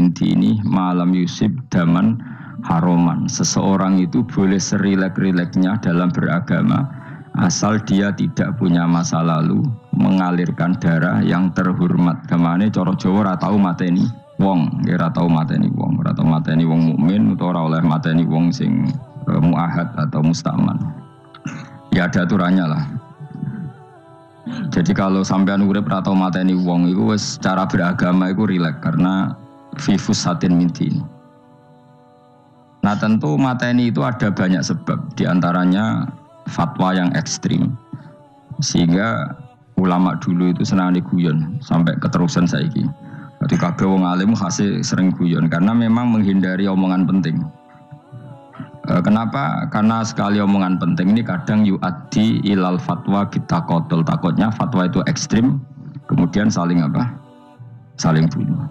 min dini malam yusib daman haroman. Seseorang itu boleh serilek-rileknya dalam beragama asal dia tidak punya masa lalu mengalirkan darah yang terhormat. Kemana coro Jawa ora tau mateni wong, ora tau mateni wong, ora tau mateni wong mukmin utawa ora oleh mateni wong sing muahad atau mustaman. Ya ada aturannya lah. Jadi kalau sampean urip ora tau mateni wong iku wis cara beragama iku rileks karena fifus satin minti. Nah tentu mateni itu ada banyak sebab, diantaranya fatwa yang ekstrim sehingga ulama dulu itu senang guyon sampai keterusan saiki. Jadi kabeh wong alim khase sering guyon karena memang menghindari omongan penting. Kenapa? Karena sekali omongan penting ini kadang yu'addi ilal fatwa kita qotol. Takutnya fatwa itu ekstrim kemudian saling apa? Saling bunuh.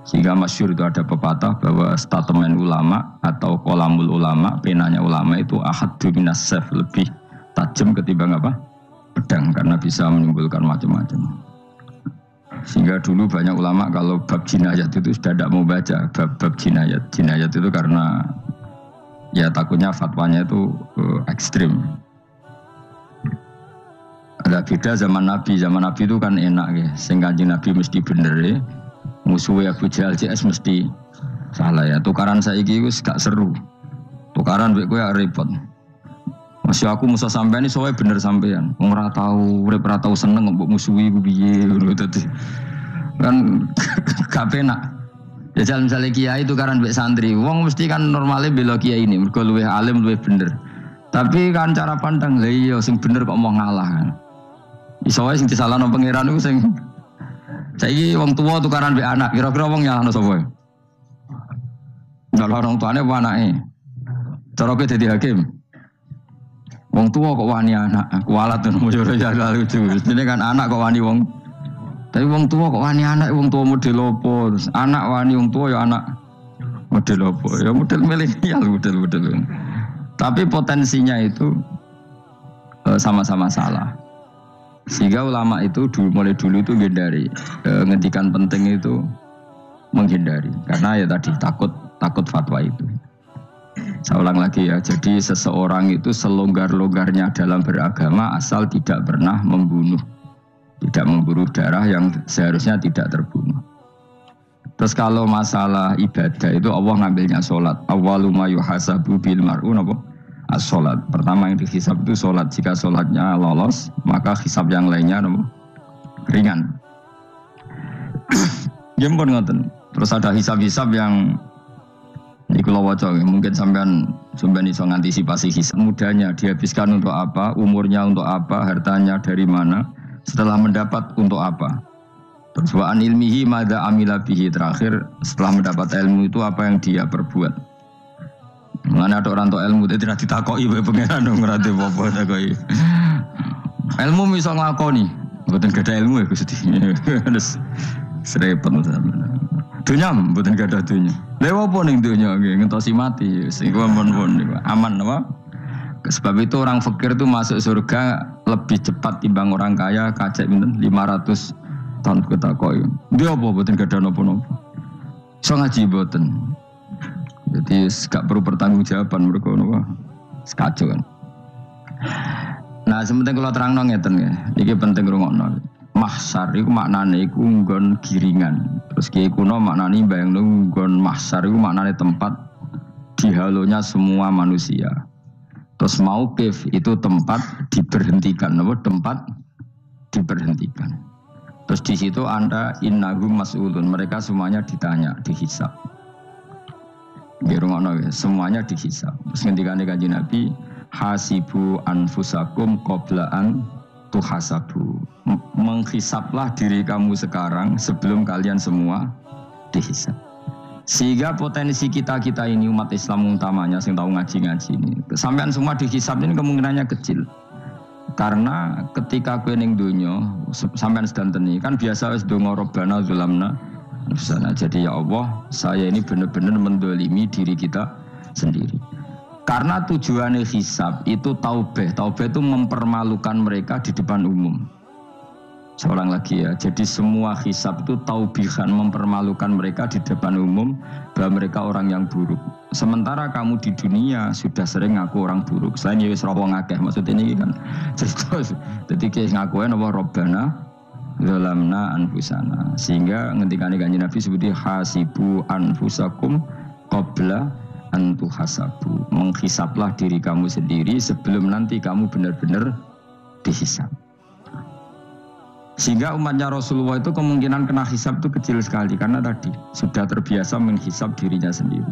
Sehingga masyhur itu ada pepatah bahwa statement ulama atau kolamul ulama, penanya ulama itu ahaddu minas sayf, lebih tajam ketimbang apa? Pedang, karena bisa menimbulkan macam-macam. Sehingga dulu banyak ulama kalau bab jinayat itu sudah tidak mau baca bab jinayat. Jinayat itu karena ya takutnya fatwanya itu ekstrim. Ada beda zaman Nabi itu kan enak ya. Sehingga Nabi mesti bener ya. Musuhnya Abu Jahal CS mesti salah ya. Tukaran saiki wis gak seru. Tukaran mbek kowe repot. Masih aku musuh sampean iki soalnya bener sampean. Wong ora tau urip ora tau seneng mbok musuhi ku piye ngono dadi. Kan gak penak. Ya jalan misalnya kiai tukaran mbek santri. Wong mesti kan normalnya bela kiai ini mergo luwih alim luwih bener. Tapi kan cara pandang lha iya sing bener kok mau ngalah kan. Iso wae sing disalahno pangeran iku sing saiki wong tua tukaran mbek anak, kira-kira wong nyalahno sapa? Nyalahno wong tuane apa anake? Cara kowe dadi hakim. Wong tua kok wani anak, kualat to yo jagal lucu. Dene kan anak kok wani wong. Tapi wong tua kok wani anak, wong tua model opo? Anak wani wong tua ya anak model opo? Ya model milenial model. Tapi potensinya itu sama-sama salah. Sehingga ulama itu mulai dulu itu menghindari ngendikan penting itu menghindari karena ya tadi takut fatwa itu. Saya ulang lagi ya, jadi seseorang itu selonggar-longgarnya dalam beragama asal tidak pernah membunuh, tidak memburu darah yang seharusnya tidak terbunuh. Terus kalau masalah ibadah itu Allah ngambilnya sholat. Awwalu ma yuhasabu bil mar'u napa? As-sholat. Pertama yang dihisab itu sholat. Jika sholatnya lolos, maka hisab yang lainnya ringan. Jempol ngoten. Terus ada hisab-hisab yang ini kalau waca mungkin sampean iso ngantisipasi hisab. Mudahnya dihabiskan untuk apa, umurnya untuk apa, hartanya dari mana, setelah mendapat untuk apa. Terus wa'an ilmihi madza amila bihi, terakhir setelah mendapat ilmu itu apa yang dia perbuat. Mana ada orang tua ilmu itu tidak ditakoki wae pangeran dong ngerti apa takoki. Ilmu iso nglakoni, mboten gadah ilmu ya Gusti. Terus serepet sampeyan. Dunya mboten gadah dunya. Lha opo ning dunya nggih ngentosi mati sing aman niku. Aman apa? Sebab itu orang fakir itu masuk surga lebih cepat timbang orang kaya kacek pinten 500 tahun ketakoki. Dia apa mboten gadah napa-napa. Iso ngaji mboten. Jadi gak perlu pertanggungjawaban mereka napa sekacau kan. Nah sementing kalau terang ngeten ya, ini penting rungokno. Mahsyar iku maknane iku nggon giringan. Terus kiai kuno maknane bayangno nggon mahsyar iku maknane tempat dihalonya semua manusia. Terus mauqif itu tempat diberhentikan, napa tempat diberhentikan. Terus di situ Anda innahum mas'ulun, mereka semuanya ditanya, dihisab. Semuanya dihisab. Terus ngendikane Kanjeng Nabi, hasibu anfusakum qabla an tuhasabu. Menghisablah diri kamu sekarang sebelum kalian semua dihisab. Sehingga potensi kita ini umat Islam utamanya yang tahu ngaji-ngaji ini, sampean semua dihisab ini kemungkinannya kecil. Karena ketika kowe ning donya sampean sedanteni kan biasa wis donga robbana zulamna. Jadi ya Allah, saya ini benar-benar mendolimi diri kita sendiri. Karena tujuannya hisab itu taubah. Taubah itu mempermalukan mereka di depan umum. Seorang lagi ya, jadi semua hisab itu taubihan, mempermalukan mereka di depan umum bahwa mereka orang yang buruk. Sementara kamu di dunia sudah sering ngaku orang buruk. Selain ya wis wong akeh, maksud ini kan cerita. Jadi kayak ngakuin apa Robbana zalamna anfusana. Sehingga ngendikane Kanjeng Nabi seperti hasibu anfusakum qabla an tuhasabu. Menghisablah diri kamu sendiri sebelum nanti kamu benar-benar dihisab. Sehingga umatnya Rasulullah itu kemungkinan kena hisab itu kecil sekali karena tadi sudah terbiasa menghisab dirinya sendiri.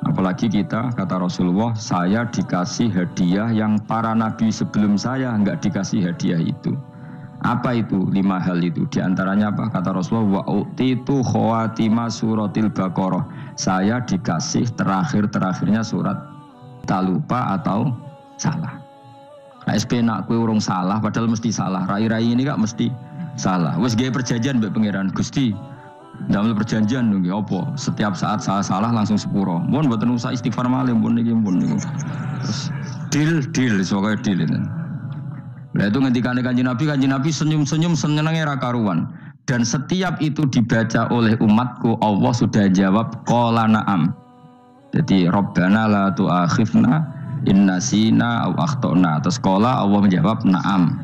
Apalagi kita, kata Rasulullah, saya dikasih hadiah yang para nabi sebelum saya enggak dikasih hadiah itu. Apa itu? 5 hal itu. Di antaranya apa? Kata Rasulullah, wa utitu khawatima suratil Baqarah. Saya dikasih terakhir-terakhirnya surat tak lupa atau salah. SP nak kue urung salah, padahal mesti salah. Rai-rai ini gak mesti salah. Wes gawe perjanjian mbek pangeran Gusti. Dalam perjanjian nggih apa? Setiap saat saya salah langsung sepuro. Mun mboten usah istighfar malih mun niki mun niku. Terus deal soalnya deal itu. Lah itu ngendikane Kanjeng Nabi senyum-senyum senenge ra karuan. Dan setiap itu dibaca oleh umatku, Allah sudah jawab qala na'am. Jadi Rabbana la tu'akhifna in nasina aw akhtana. Terus qala Allah menjawab na'am.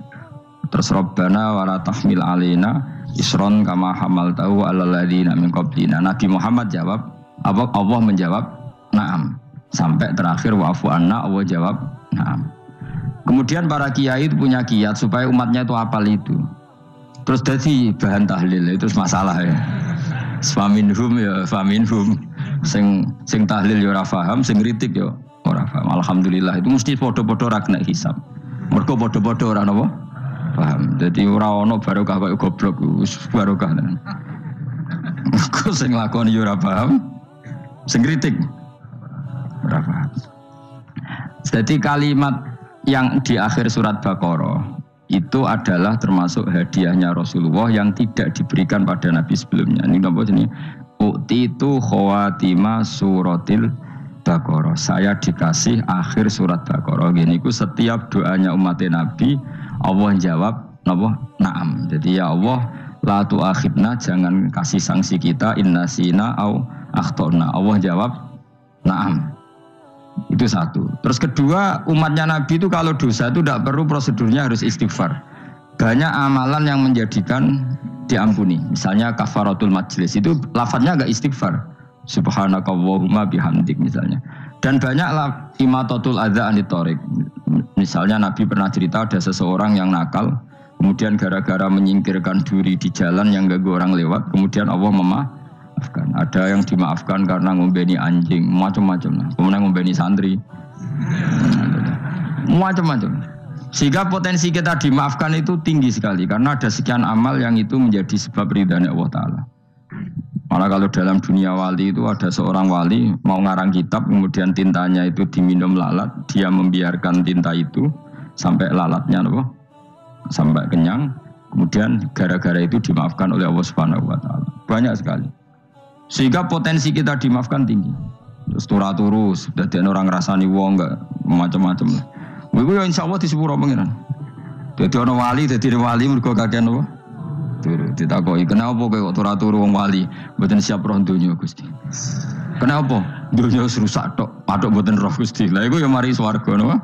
Terus Rabbana wa la tahmil alaina isron kama hamaltahu 'alal ladzina min qablina. Nabi Muhammad jawab, Allah menjawab na'am. Sampai terakhir wa'fu anna, Allah jawab na'am. Kemudian para kiai itu punya kiat supaya umatnya itu hafal itu. Terus jadi bahan tahlil itu masalah ya. Faminhum ya faminhum. Sing tahlil ya ora paham, sing kritik ya ora paham. Alhamdulillah itu mesti padha-padha ra kena hisab. Mergo padha-padha ora napa? Paham. Jadi ora ono barokah kaya goblok wis barokah. Kok sing lakoni yo ora paham, sing kritik ora paham. Jadi kalimat yang di akhir surat Baqarah itu adalah termasuk hadiahnya Rasulullah yang tidak diberikan pada nabi sebelumnya. Ini napa jenenge? Utitu khawatima suratil Baqarah. Saya dikasih akhir surat Baqarah. Gini ku setiap doanya umat Nabi Allah jawab napa? Na'am. Jadi ya Allah la tu'akhidna, jangan kasih sanksi kita innasina au akhtana. Allah jawab na'am. Itu satu. Terus kedua, umatnya Nabi itu kalau dosa itu tidak perlu prosedurnya harus istighfar. Banyak amalan yang menjadikan diampuni. Misalnya kafaratul majlis itu lafadznya agak istighfar. Subhanakallahumma bihamdik misalnya. Dan banyak imatatul adza anit thoriq. Misalnya Nabi pernah cerita ada seseorang yang nakal, kemudian gara-gara menyingkirkan duri di jalan yang ganggu orang lewat, kemudian Allah memaafkan. Ada yang dimaafkan karena ngombeni anjing, macam-macam. Kemudian ngombeni santri, macam-macam. Sehingga potensi kita dimaafkan itu tinggi sekali karena ada sekian amal yang itu menjadi sebab ridhanya Allah Ta'ala. Malah kalau dalam dunia wali itu ada seorang wali mau ngarang kitab, kemudian tintanya itu diminum lalat, dia membiarkan tinta itu sampai lalatnya sampai kenyang, kemudian gara-gara itu dimaafkan oleh Allah Subhanahu wa Ta'ala. Banyak sekali. Sehingga potensi kita dimaafkan tinggi. Terus turus, dadi orang ngrasani wong enggak macam-macam. Iku ya insyaallah disepuro pengiran. Dadi ana wali, dadi wali mergo kakean apa? Turu ditakoki, "Kenapa kowe kok turu wong wali? Mboten siap roh donya, Gusti." "Kenapa? Donya wis rusak tok, patok mboten roh Gusti." Lah iku ya mari swarga napa?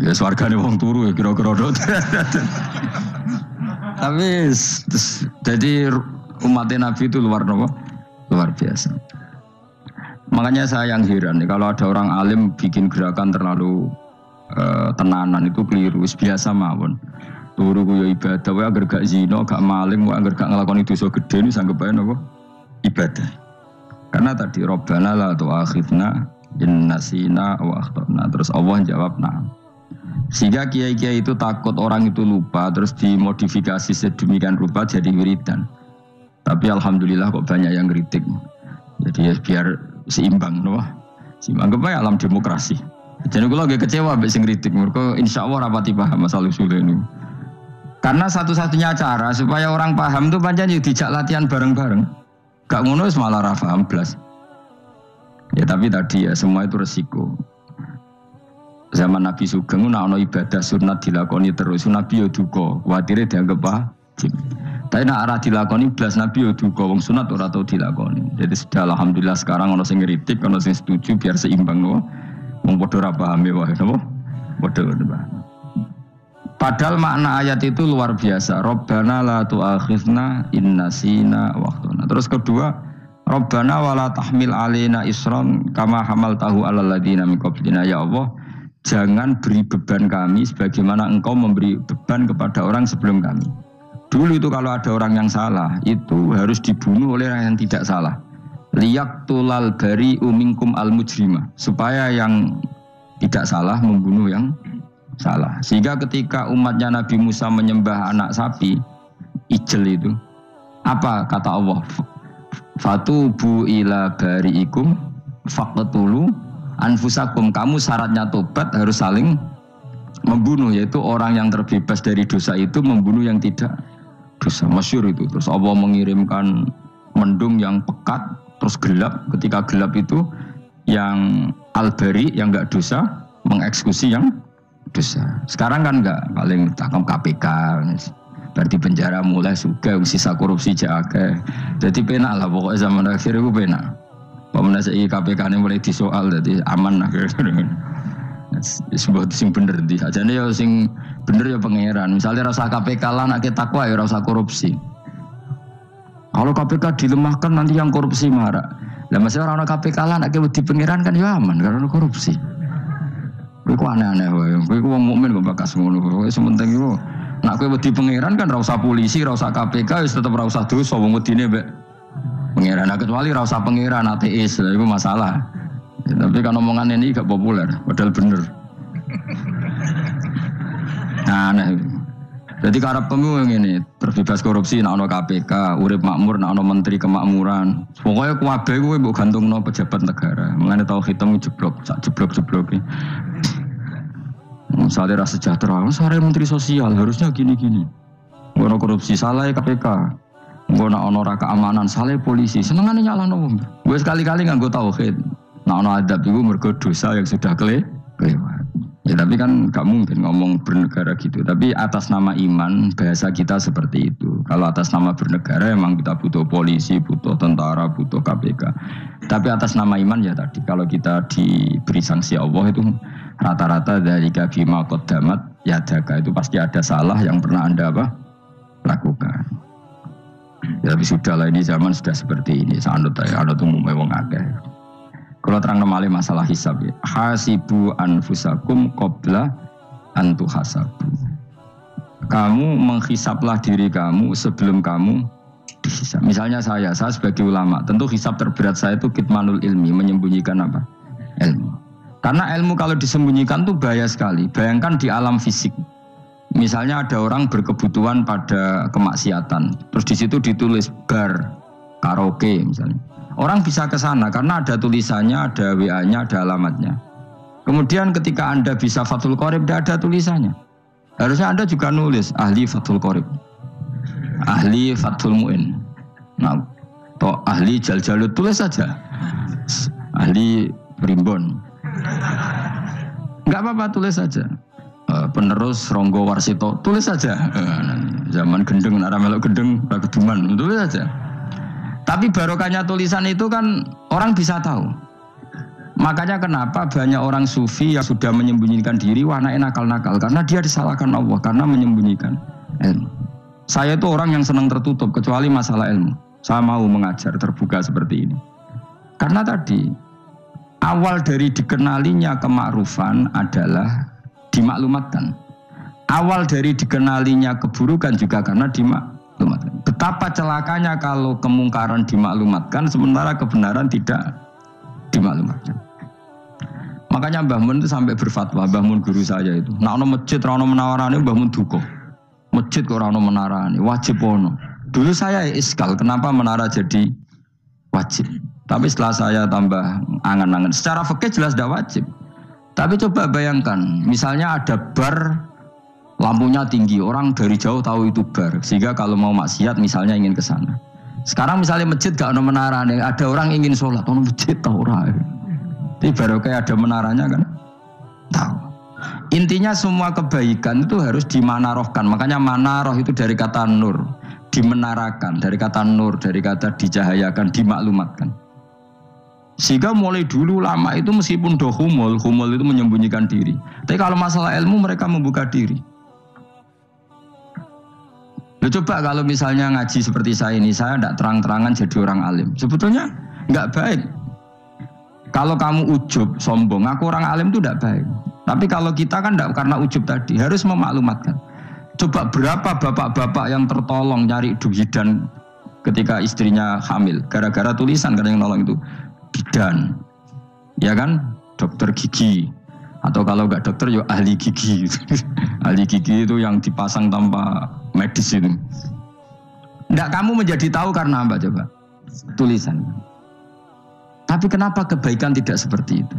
Ya swargane wong turu ya kira-kira tok. Tapi jadi umat Nabi itu luar biasa. Makanya saya yang heran kalau ada orang alim bikin gerakan terlalu tenanan itu keliru, biasa mawon. Turu ku ya ibadah, wae agar gak zina, gak maling, wae agar gak nglakoni dosa gedhe ini sanggep ae napa? Ibadah. Karena tadi Rabbana la tu'akhidna in nasina wa akhtana. Terus Allah jawab na'am. Sehingga kiai-kiai itu takut orang itu lupa, terus dimodifikasi sedemikian rupa jadi wiridan. Tapi alhamdulillah kok banyak yang kritik. Jadi ya biar seimbang, no? Seimbang kepada alam demokrasi. Jadi kalau lagi kecewa mbek sing kritik, mergo insyaallah rapati paham masalah usul ini. Karena satu-satunya cara supaya orang paham itu pancen yo dijak latihan bareng-bareng. Gak ngono wis malah ra paham blas. Ya tapi tadi ya semua itu resiko. Zaman Nabi Sugeng ana ibadah sunat dilakoni terus, Nabi yo duka, kuwatire dianggap wajib. Tapi nak arah dilakoni belas Nabi yo duka wong sunat ora tau dilakoni. Jadi sudah alhamdulillah sekarang ono sing ngritik, ono sing setuju biar seimbang no. Wong padha ora paham wae napa? Padha paham. Padahal makna ayat itu luar biasa. Rabbana la tu'akhidna in nasina wa akhtana. Terus kedua, Rabbana wala tahmil alaina isran kama hamaltahu alal ladina min qablina. Ya Allah, jangan beri beban kami sebagaimana Engkau memberi beban kepada orang sebelum kami. Dulu itu kalau ada orang yang salah, itu harus dibunuh oleh orang yang tidak salah. Liyaqtulal bari'u minkum al-mujrimah. Supaya yang tidak salah membunuh yang salah. Sehingga ketika umatnya Nabi Musa menyembah anak sapi, ijel itu, apa kata Allah? Fatubu ila bari'ikum faqtulu anfusakum. Kamu syaratnya tobat harus saling membunuh, yaitu orang yang terbebas dari dosa itu membunuh yang tidak dosa. Masyhur itu. Terus Allah mengirimkan mendung yang pekat, terus gelap. Ketika gelap itu yang al-bari yang enggak dosa mengeksekusi yang dosa. Sekarang kan enggak, paling tangkap KPK. Berarti penjara mulai suka sisa korupsi jake. Jadi penak lah pokoknya zaman akhir itu penak. Pemenang KPK ini mulai disoal, jadi aman lah. Sebuah sing bener di aja nih ya sing bener ya pangeran. Misalnya rasa KPK lah nak takwa ya rasa korupsi. Kalau KPK dilemahkan nanti yang korupsi marah. Lah masalah orang KPK lah nak di pangeran kan ya aman karena korupsi. Iku aneh-aneh wae. Iku wong mukmin kok bakas ngono. Pokoke sementing iku nak kowe wedi pangeran kan ra usah polisi, ra usah KPK wis tetep ra usah dosa wong wedine mbek pangeran. Nah, kecuali ra usah pangeran ateis, lha iku masalah. Ya, tapi kan omongan ini gak populer, padahal bener. Nah, aneh. Jadi karep pemilu ini terbebas korupsi, nak ono KPK, urip makmur, nak ono menteri kemakmuran. Pokoknya kuwabe kuwi mbok gantungno pejabat negara. Mengane tau hitam jeblok, sak jeblok-jebloke. Misalnya rasa sejahtera, saya menteri sosial harusnya gini-gini. Ngono korupsi salah KPK. Ngono ono ra keamanan salah polisi. Senengane nyalahno wong. Gue sekali-kali nganggo tauhid. Nah, ono adab itu mergo dosa yang sudah kelewat. Ya tapi kan gak mungkin ngomong bernegara gitu. Tapi atas nama iman bahasa kita seperti itu. Kalau atas nama bernegara emang kita butuh polisi, butuh tentara, butuh KPK. Tapi atas nama iman ya tadi kalau kita diberi sanksi Allah itu rata-rata dari bima qaddamat yadaka itu pasti ada salah yang pernah Anda lakukan. Ya, tapi sudahlah ini zaman sudah seperti ini. Sanut umumnya wong akeh. Kalau terang kembali masalah hisab ya. Hasibu anfusakum qabla an tuhasabu. Kamu menghisablah diri kamu sebelum kamu dihisab. Misalnya saya sebagai ulama, tentu hisab terberat saya itu kitmanul ilmi, menyembunyikan apa? Ilmu. Karena ilmu kalau disembunyikan itu bahaya sekali. Bayangkan di alam fisik. Misalnya ada orang berkebutuhan pada kemaksiatan, terus di situ ditulis bar, karaoke misalnya. Orang bisa ke sana karena ada tulisannya, ada WA-nya, ada alamatnya. Kemudian ketika Anda bisa Fathul Qorib, tidak ada tulisannya. Harusnya Anda juga nulis ahli Fathul Qorib, ahli Fathul Mu'in, nah, atau ahli Jaljalut, tulis saja. Ahli Primbon. Enggak apa-apa, tulis saja. Penerus Ronggo Warsito, tulis saja. Zaman gendeng, nara melok gendeng, keduman, tulis saja. Tapi barokahnya tulisan itu kan orang bisa tahu. Makanya kenapa banyak orang sufi yang sudah menyembunyikan diri, anaknya nakal-nakal. Karena dia disalahkan Allah, karena menyembunyikan ilmu. Saya itu orang yang senang tertutup, kecuali masalah ilmu. Saya mau mengajar terbuka seperti ini. Karena tadi, awal dari dikenalinya kemakrufan adalah dimaklumatkan. Awal dari dikenalinya keburukan juga karena dimaklumatkan. Betapa celakanya kalau kemungkaran dimaklumatkan sementara kebenaran tidak dimaklumatkan. Makanya Mbah Mun itu sampai berfatwa, Mbah Mun guru saya itu. Nak ono masjid ra ono menawarane Mbah Mun duka. Masjid kok ora ono menarane, wajib ono. Dulu saya iskal kenapa menara jadi wajib. Tapi setelah saya tambah angan-angan, secara fikih jelas tidak wajib. Tapi coba bayangkan, misalnya ada bar lampunya tinggi, orang dari jauh tahu itu bar, sehingga kalau mau maksiat misalnya ingin ke sana. Sekarang misalnya masjid gak ada menara, ada orang ingin sholat, orang masjid tahu orang. Tapi baru kayak ada menaranya kan, tahu. Intinya semua kebaikan itu harus dimanarohkan. Makanya manaroh itu dari kata nur, dimenarakan, dari kata nur, dari kata dicahayakan, dimaklumatkan. Sehingga mulai dulu lama itu meskipun humul itu menyembunyikan diri. Tapi kalau masalah ilmu mereka membuka diri. Coba kalau misalnya ngaji seperti saya ini, saya tidak terang-terangan jadi orang alim. Sebetulnya nggak baik. Kalau kamu ujub, sombong, aku orang alim itu tidak baik. Tapi kalau kita kan tidak karena ujub tadi, harus memaklumatkan. Coba berapa bapak-bapak yang tertolong nyari bidan ketika istrinya hamil. Gara-gara tulisan karena yang nolong itu bidan. Ya kan? Dokter gigi. Atau kalau nggak dokter, ya ahli gigi. Ahli gigi itu yang dipasang tanpa medis itu. Nggak, kamu menjadi tahu karena apa coba? Tulisan. Tapi kenapa kebaikan tidak seperti itu?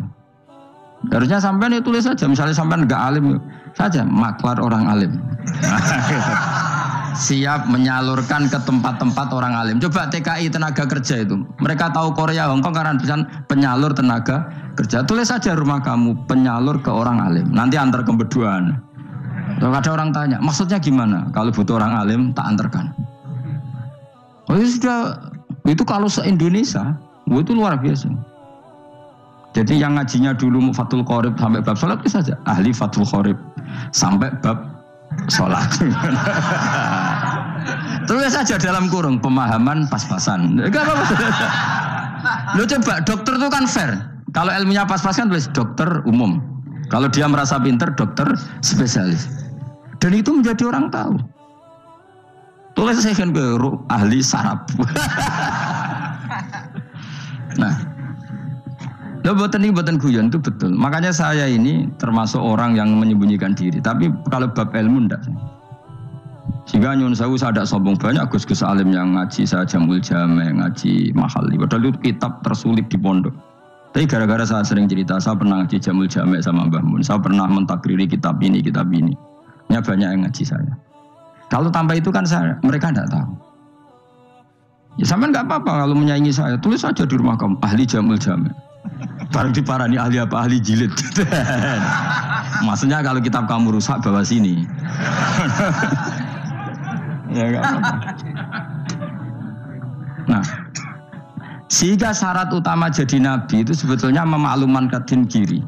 Harusnya sampean ya tulis saja. Misalnya sampean nggak alim saja, maklar orang alim. Siap menyalurkan ke tempat-tempat orang alim. Coba TKI tenaga kerja itu. Mereka tahu Korea, Hongkong karena tulisan penyalur tenaga kerja. Tulis saja rumah kamu penyalur ke orang alim. Nanti antar ke berduaan. Kalau ada orang tanya, maksudnya gimana? Kalau butuh orang alim, tak antarkan. Oh ya sudah, itu kalau se-Indonesia, itu luar biasa. Jadi yang ngajinya dulu Fathul Qorib sampai bab sholat itu saja. Ahli Fathul Qorib sampai bab sholat. Tulis saja dalam kurung, pemahaman pas-pasan. Enggak apa-apa. Lo coba, dokter itu kan fair. Kalau ilmunya pas-pasan tulis dokter umum. Kalau dia merasa pinter, dokter spesialis. Dan itu menjadi orang tahu. Tulis saya kan ke ahli saraf. Nah, lo buatan guyon itu betul. Makanya saya ini termasuk orang yang menyembunyikan diri. Tapi kalau bab ilmu enggak. Sehingga nyun saya ada sombong banyak gus-gus alim yang ngaji saya Jamul Jame, ngaji Mahali. Padahal itu kitab tersulit di pondok. Tapi gara-gara saya sering cerita, saya pernah ngaji Jamul Jame sama Mbah Mun. Saya pernah mentakriri kitab ini, kitab ini. Ya banyak yang ngaji saya. Kalau tanpa itu kan mereka tidak tahu. Ya sampean nggak apa-apa kalau menyaingi saya, tulis saja di rumah kamu ahli Jamul Jame. Barang diparani ahli apa? Ahli jilid. Maksudnya kalau kitab kamu rusak bawa sini. Ya nggak apa-apa. Nah, sehingga syarat utama jadi nabi itu sebetulnya memaklumatkan diri.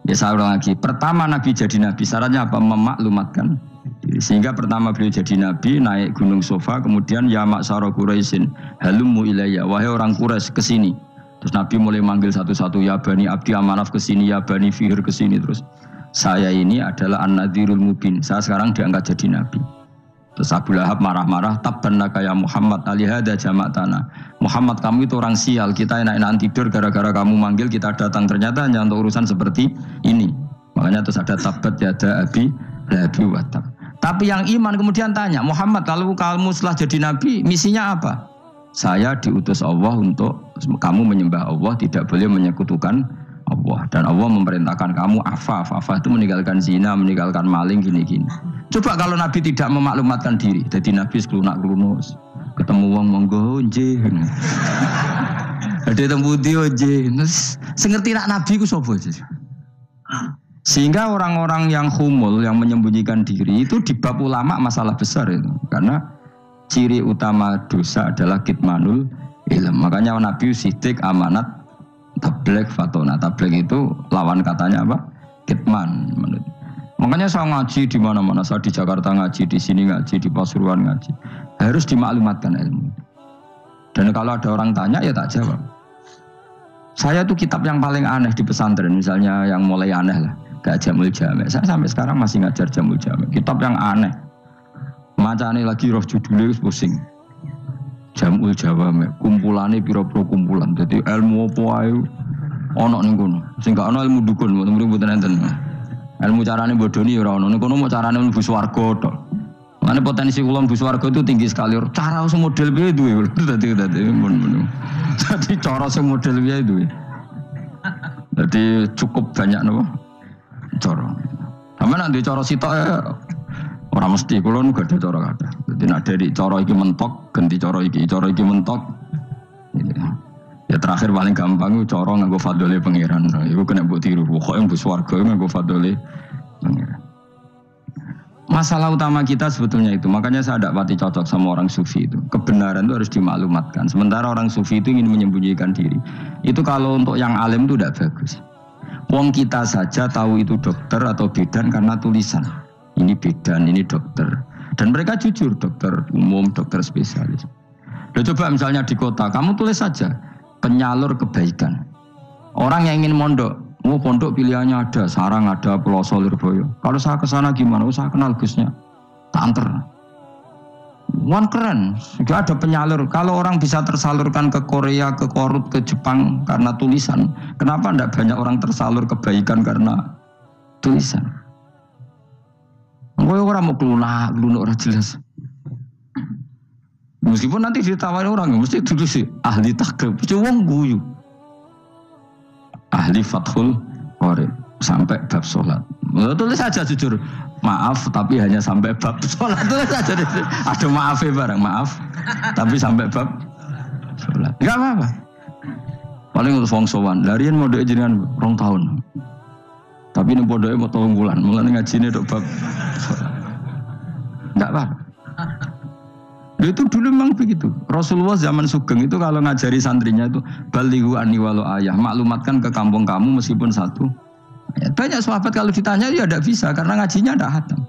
Ya saya ulang lagi. Pertama nabi jadi nabi syaratnya apa? Memaklumatkan diri. Sehingga pertama beliau jadi nabi naik gunung Sofa, kemudian ya maksara Quraisyin halummu ilayya, wahai orang Quraisy kesini. Terus Nabi mulai manggil satu-satu, ya Bani Abdi Amanaf kesini, ya Bani Fihr kesini. Terus saya ini adalah An-Nadhirul Mubin. Saya sekarang diangkat jadi Nabi. Terus Abu Lahab marah-marah, tabbannaka ya Muhammad alihada jama'tana. Muhammad kamu itu orang sial, kita enak-enakan tidur gara-gara kamu manggil kita datang. Ternyata hanya untuk urusan seperti ini. Makanya terus ada tabbat yada abi lahabi wa tab. Tapi yang iman kemudian tanya, Muhammad kalau kamu setelah jadi Nabi misinya apa? Saya diutus Allah untuk kamu menyembah Allah, tidak boleh menyekutukan Allah. Dan Allah memerintahkan kamu afaf itu meninggalkan zina, meninggalkan maling, gini-gini. Coba kalau Nabi tidak memaklumatkan diri, jadi Nabi seklunak-klunus, ketemu wong monggo nggih. Ada temu dia nggih. Sengerti nak Nabi ku sapa sih? Sehingga orang-orang yang humul, yang menyembunyikan diri itu di bab ulama masalah besar itu. Karena ciri utama dosa adalah kitmanul ilm. Makanya Nabi sidik amanat tabligh fatona. Tabligh itu lawan katanya apa? Kitman. Makanya saya ngaji di mana-mana. Saya di Jakarta ngaji, di sini ngaji, di Pasuruan ngaji. Harus dimaklumatkan ilmu. Dan kalau ada orang tanya ya tak jawab. Saya tuh kitab yang paling aneh di pesantren, misalnya yang mulai aneh lah, kayak Jamul Jame. Saya sampai sekarang masih ngajar Jamul Jame. Kitab yang aneh. Macane lagi roh judulnya pusing. Jamul Jawame, kumpulane pira-pira kumpulan. Dadi ilmu apa ae ana ning kono. Sing gak ana ilmu dukun, mboten enten. Ilmu carane bodoni ora ana. Ning kono mau carane mlebu swarga tok. Mane potensi kula mlebu swarga itu tinggi sekali. Cara sing model piye duwe. Dadi cara sing model piye duwe. Dadi cukup banyak napa? Cara. Sampeyan nek cara sitok orang mesti kalau nu gak ada cara kata. Jadi nak dari cara iki mentok, ganti cara iki mentok. Ya terakhir paling gampang itu cara nganggo fadhole pangeran. Iku kena mbok tiru. Pokoke mbok swarga nganggo fadhole Masalah utama kita sebetulnya itu. Makanya saya tidak pati cocok sama orang sufi itu. Kebenaran itu harus dimaklumatkan. Sementara orang sufi itu ingin menyembunyikan diri. Itu kalau untuk yang alim itu tidak bagus. Wong kita saja tahu itu dokter atau bidan karena tulisan. Ini bidan, ini dokter. Dan mereka jujur, dokter umum, dokter spesialis. Loh, coba misalnya di kota, kamu tulis saja penyalur kebaikan. Orang yang ingin mondok, pondok pilihannya ada, Sarang ada, Peloso, Lirboyo. Kalau saya ke sana gimana? Saya kenal Gusnya, tak anter. Wan keren, sudah ada penyalur. Kalau orang bisa tersalurkan ke Korea, ke Korut, ke Jepang karena tulisan, kenapa tidak banyak orang tersalur kebaikan karena tulisan? Orang mau kelunak orang jelas. Meskipun nanti ditawari orang, mesti dulu sih ahli takrib, cuma guyu. Ahli Fathul Qorib sampai bab sholat. Tulis saja jujur, maaf tapi hanya sampai bab sholat. Tulis saja, ada maafnya bareng, maaf tapi sampai bab sholat. Enggak apa-apa. Paling untuk wong sowan, larian modok jenengan 2 tahun. Tapi ini bodohnya mau 3 bulan, mulai ngajine dok bab sholat. Enggak apa-apa. Itu dulu memang begitu. Rasulullah zaman Sugeng itu kalau ngajari santrinya itu balighu anni walau ayah, maklumatkan ke kampung kamu meskipun 1 ayat. Banyak sahabat kalau ditanya ya tidak bisa karena ngajinya tidak hatam.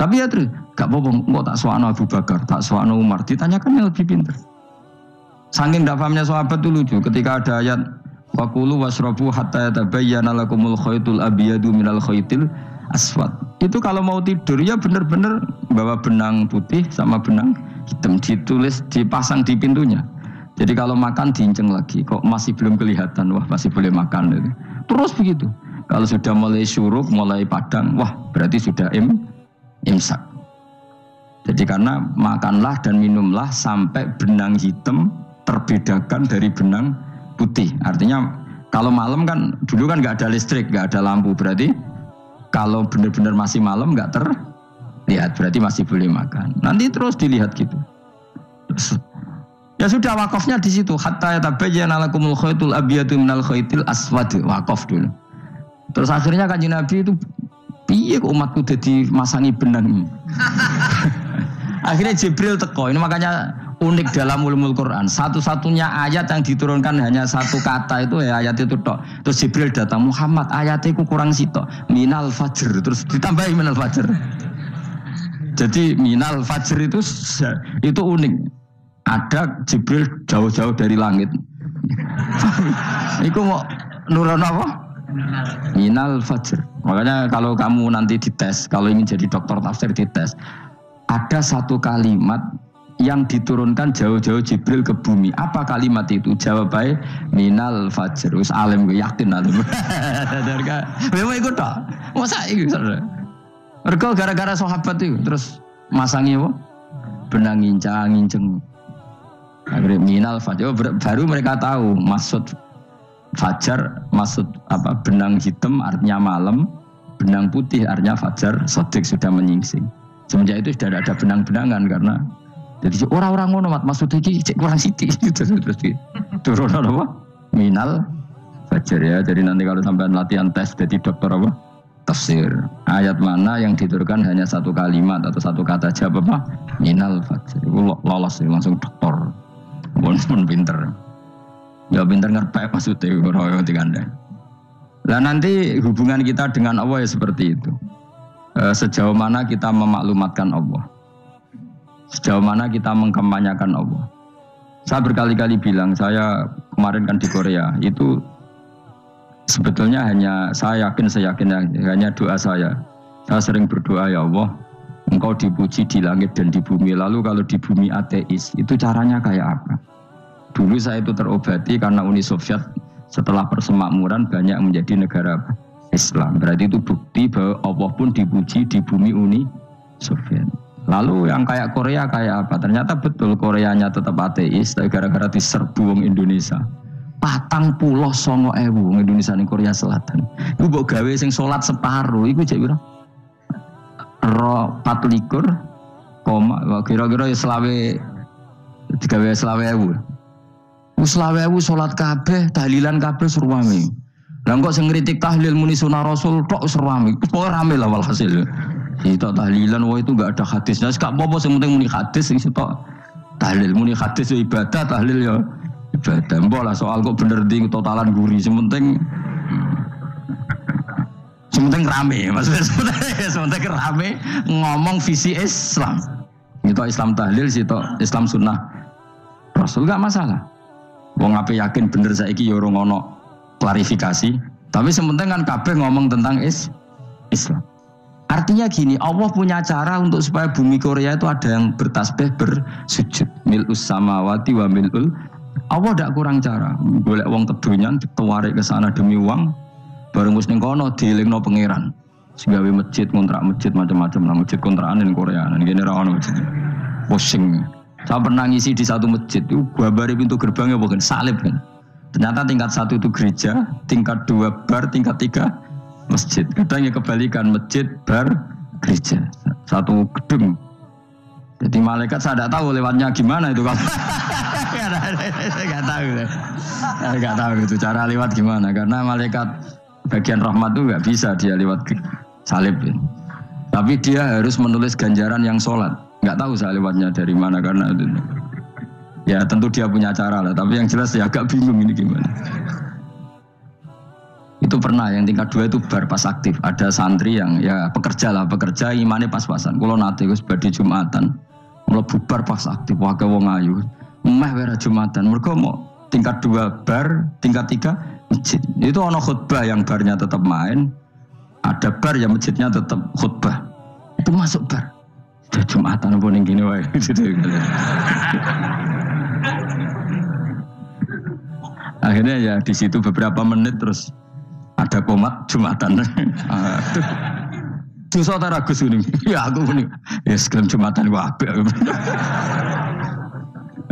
Tapi ya terus gak apa-apa, kok tak suano Abu Bakar, tak suano Umar, ditanyakan yang lebih pintar. Saking tidak pahamnya sahabat itu lucu ketika ada ayat waqulu wasrabu hatta yatabayyana lakumul khaytul abyadu minal khaytil aswad. Itu kalau mau tidur ya benar-benar bawa benang putih sama benang hitam, ditulis, dipasang di pintunya. Jadi kalau makan diinceng lagi, kok masih belum kelihatan, wah masih boleh makan. Gitu. Terus begitu. Kalau sudah mulai syuruk, mulai padang, wah berarti sudah imsak. Jadi karena makanlah dan minumlah sampai benang hitam terbedakan dari benang putih. Artinya kalau malam kan, dulu kan nggak ada listrik, nggak ada lampu, berarti kalau benar-benar masih malam nggak terlihat, berarti masih boleh makan. Nanti terus dilihat gitu. Ya sudah wakafnya di situ. Hatta yatabayyana lakumul khaytul abyadu minal khaytil aswad, wakaf dulu. Terus akhirnya Kanjeng Nabi itu piye kok umatku dadi masangi benang. Akhirnya Jibril teko. Ini makanya unik dalam ulumul Quran. Satu-satunya ayat yang diturunkan hanya 1 kata itu ya ayat itu tok. Terus Jibril datang, Muhammad ayatnya ku kurang sitok. Minal fajr, terus ditambahi minal fajr. Jadi minal fajr itu unik. Ada Jibril jauh-jauh dari langit. Iku mau nurun apa? Minal fajr. Makanya kalau kamu nanti dites, kalau ingin jadi dokter tafsir dites, ada 1 kalimat yang diturunkan jauh-jauh Jibril ke bumi. Apa kalimat itu? Jawabannya minal fajr. Wis alim gue yakin alim. Memang ikut tak? Masa ikut? Mereka gara-gara sahabat itu terus masangi apa? Benang ngincang. Akhirnya minal fajr. Baru mereka tahu maksud fajar, maksud apa? Benang hitam artinya malam, benang putih artinya fajar. Sodik sudah menyingsing. Semenjak itu sudah ada benang-benangan karena jadi orang-orang ngono mat maksud iki cek kurang sithik terus turun apa? Minal fajr ya. Jadi nanti kalau sampai latihan tes jadi dokter apa? Tafsir. Ayat mana yang diturunkan hanya 1 kalimat atau 1 kata jawab apa? Minal fajr. Lolos langsung dokter. Pun pinter. Ya pinter ngerpek maksudnya ora digandeng. Lah nanti hubungan kita dengan Allah ya seperti itu. Sejauh mana kita memaklumatkan Allah. Sejauh mana kita mengkampanyakan Allah. Saya berkali-kali bilang, saya kemarin kan di Korea, itu sebetulnya hanya, saya yakin hanya doa saya. Saya sering berdoa, ya Allah, Engkau dipuji di langit dan di bumi. Lalu kalau di bumi ateis, itu caranya kayak apa? Dulu saya itu terobati karena Uni Soviet setelah persemakmuran banyak menjadi negara Islam. Berarti itu bukti bahwa Allah pun dipuji di bumi Uni Soviet. Lalu yang kayak Korea kayak apa? Ternyata betul Koreanya tetap ateis, tapi gara-gara diserbu wong Indonesia. 49.000 wong Indonesia ning Korea Selatan. Iku mbok gawe sing salat separuh, iku jek pira? 24, kira-kira ya selawe digawe 20.000. Wis 20.000 salat kabeh, tahlilan kabeh surwame. Lah kok sing ngritik tahlil muni sunah Rasul tok surwame. Pokoke rame lah walhasil. Sitok tahlilan wah itu enggak ada hadisnya. Gak apa-apa sing penting muni hadis sing sitok tahlil muni hadis ya ibadah, tahlil ya ibadah. Mbok lah soal kok bener ding totalan guri sementing rame, maksudnya sementing rame ngomong visi Islam. Itu Islam tahlil, itu Islam sunnah Rasul gak masalah. Wong ape yakin bener saiki ya ora ono klarifikasi. Tapi sementing kan kabeh ngomong tentang Islam. Artinya gini, Allah punya cara untuk supaya bumi Korea itu ada yang bertasbih bersujud. Mil'us samawati wa mil'ul. Allah tidak kurang cara. Golek wong kedonyan ditawarik ke sana demi uang. Bareng wis ning kono dielingno pangeran. Segawe masjid, kontrak masjid macam-macam lah, masjid kontrakan ning Korea. Ngene ra ono masjid. Pusing. Saya pernah ngisi di satu masjid itu gambare pintu gerbangnya bukan salib kan. Ternyata tingkat 1 itu gereja, tingkat 2 bar, tingkat 3 masjid. Kadang ya kebalikan, masjid, bar, gereja. Satu gedung. Jadi malaikat saya tidak tahu lewatnya gimana itu kalau nggak tahu itu cara lewat gimana, karena malaikat bagian rahmat itu nggak bisa dia lewat salib. Tapi dia harus menulis ganjaran yang sholat. Nggak tahu saya lewatnya dari mana karena itu. Ya tentu dia punya cara lah. Tapi yang jelas ya agak bingung ini gimana. Itu pernah yang tingkat 2 itu bar pas aktif. Ada santri yang ya pekerja imannya pas-pasan. Kalau nanti gus badi Jumatan, mulai bubar pas aktif. Wakai wong ayu, meh wera Jumatan. Mereka mau tingkat 2 bar, tingkat 3 masjid. Itu ono khutbah yang barnya tetap main. Ada bar yang masjidnya tetap khutbah. Itu masuk bar. Sudah Jumatan pun yang gini wae. Akhirnya ya di situ beberapa menit terus ada komat Jumatan. Dosa ta ragus ini. Ya aku ini. Ya sekarang Jumatan gua apik.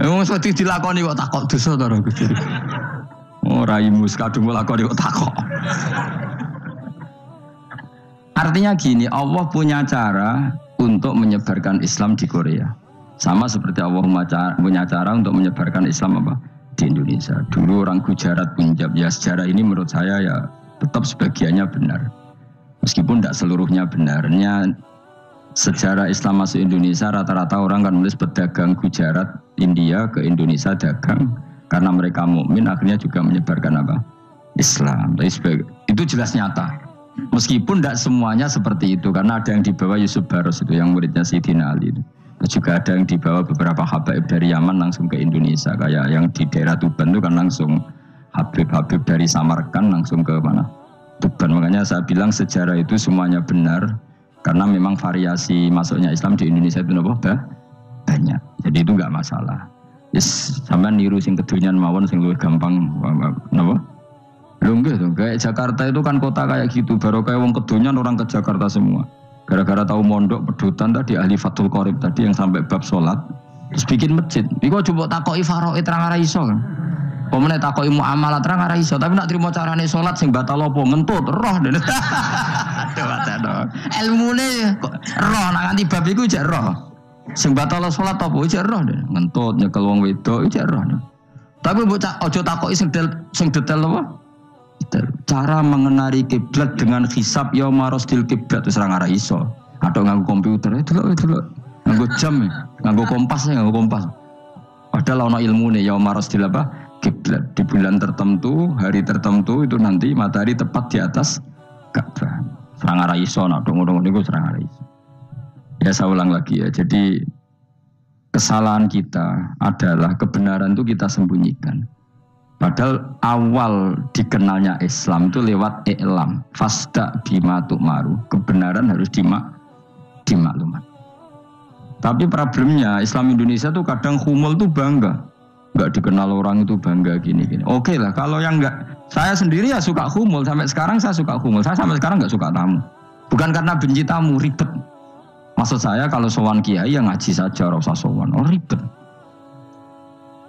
Wong sedhi dilakoni kok takok dosa ta ragus. Oh raimu kadung lakoni kok takok. Artinya gini, Allah punya cara untuk menyebarkan Islam di Korea. Sama seperti Allah punya cara untuk menyebarkan Islam apa? Di Indonesia. Dulu orang Gujarat, Punjab, ya sejarah ini menurut saya ya tetap sebagiannya benar. Meskipun tidak seluruhnya benarnya. Sejarah Islam masuk Indonesia rata-rata orang kan nulis pedagang Gujarat, India ke Indonesia dagang karena mereka mukmin akhirnya juga menyebarkan apa? Islam. Itu jelas nyata. Meskipun tidak semuanya seperti itu karena ada yang dibawa Yusuf Baros itu yang muridnya Sayyidina Ali itu. Juga ada yang dibawa beberapa habaib dari Yaman langsung ke Indonesia, kayak yang di daerah Tuban itu kan langsung habib-habib dari Samarkand langsung ke mana? Tuban. Makanya saya bilang sejarah itu semuanya benar karena memang variasi masuknya Islam di Indonesia itu banyak. Jadi itu enggak masalah. Yes, sampean niru sing kedonyan mawon sing luwih gampang napa? Lho nggih to, kayak Jakarta itu kan kota kayak gitu, baru kayak wong kedonyan orang ke Jakarta semua. Gara-gara tahu mondok pedutan tadi ahli Fathul Qorib tadi yang sampai bab sholat terus bikin masjid. Iku coba takoki faraid terang ora iso kan. Pemene takoki muamalah terang ora iso, tapi nak trimo carane sholat sing batal apa ngentut roh dene. Aduh. Ilmune roh nak nganti bab iku jek roh. Sing batal sholat apa jek roh dene. Ngentut nyekel wong wedok jek roh. Tapi mbok aja takoki sing detail apa? Cara mengenari kiblat dengan hisab yauma rasdil kiblat wis ora ngara iso. Atau nganggo komputer itu lho. Nganggo jam, nganggo kompas. Padahal ana ilmune yauma rasdil apa? Kiblat. Di bulan tertentu, hari tertentu itu nanti matahari tepat di atas Ka'bah. Ora ngara iso nek ngono-ngono niku ora ngara iso. Ya saya ulang lagi ya. Jadi kesalahan kita adalah kebenaran itu kita sembunyikan. Padahal awal dikenalnya Islam itu lewat i'lam, fasda bima tu'maru. Kebenaran harus dimaklumat. Tapi problemnya Islam Indonesia tuh kadang humul tuh bangga. Enggak dikenal orang itu bangga gini. Oke lah, kalau yang enggak, saya sendiri ya suka humul. Sampai sekarang saya suka humul. Saya sampai sekarang enggak suka tamu. Bukan karena benci tamu, ribet. Maksud saya kalau sowan kiai ya ngaji saja, ora usah sowan. Oh ribet.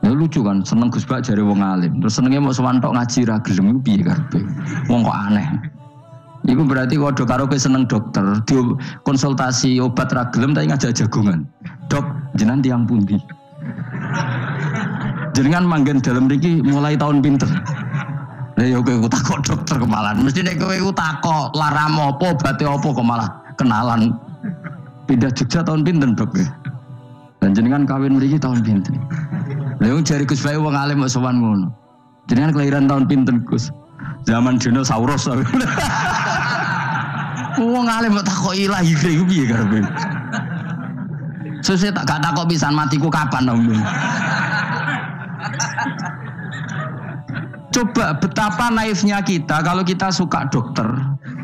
Ya lucu kan, seneng Gus Bak jare wong alim. Terus senenge mau sowan tok ngaji ra gelem iku piye karepe. Wong kok aneh. Iku berarti kok karo kowe seneng dokter, konsultasi obat ra gelem tapi ngajak jagongan. Dok, jenengan tiyang pundi? Jenengan manggen dalem mriki mulai tahun pinter. Lah ya kowe takok dokter kemalan. Mesti nek kowe takok laram apa, obate apa kok malah kenalan pindah Jogja tahun pinten Dok? Dan jenengan kawin mriki tahun pinten? Lha wong jare Gus Bae wong alim kok sowan ngono. Jenengan kelahiran tahun pinten Gus? Zaman dinosaurus. Wong alim kok takoki lahir iku piye karepe? Sesuk tak gak takok pisan matiku kapan Om. Coba betapa naifnya kita kalau kita suka dokter,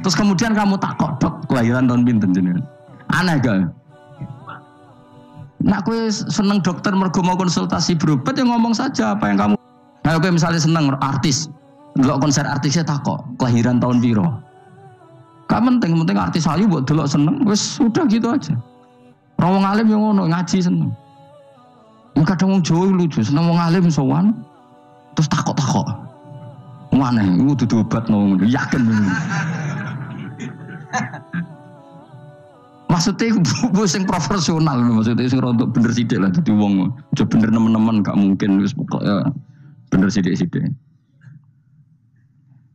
terus kemudian kamu takok dok kelahiran tahun pinten jenengan. Aneh gak? Nak kowe seneng dokter mergo mau konsultasi berobat ya ngomong saja apa yang kamu. Nah kowe misalnya seneng artis, delok konser artisnya takok kelahiran tahun piro. Gak penting artis ayu buat delok seneng, wis sudah gitu aja. Wong alim yang ngono ngaji seneng. Ya kadang wong Jawa lucu, seneng wong alim sowan terus takok-takok. Mana iku dudu obat ngono, yakin. Maksudnya bu sing profesional, maksudnya sing rontok bener sidik lah, jadi wong aja bener nemen-nemen gak mungkin wis pokoknya bener sidik-sidik.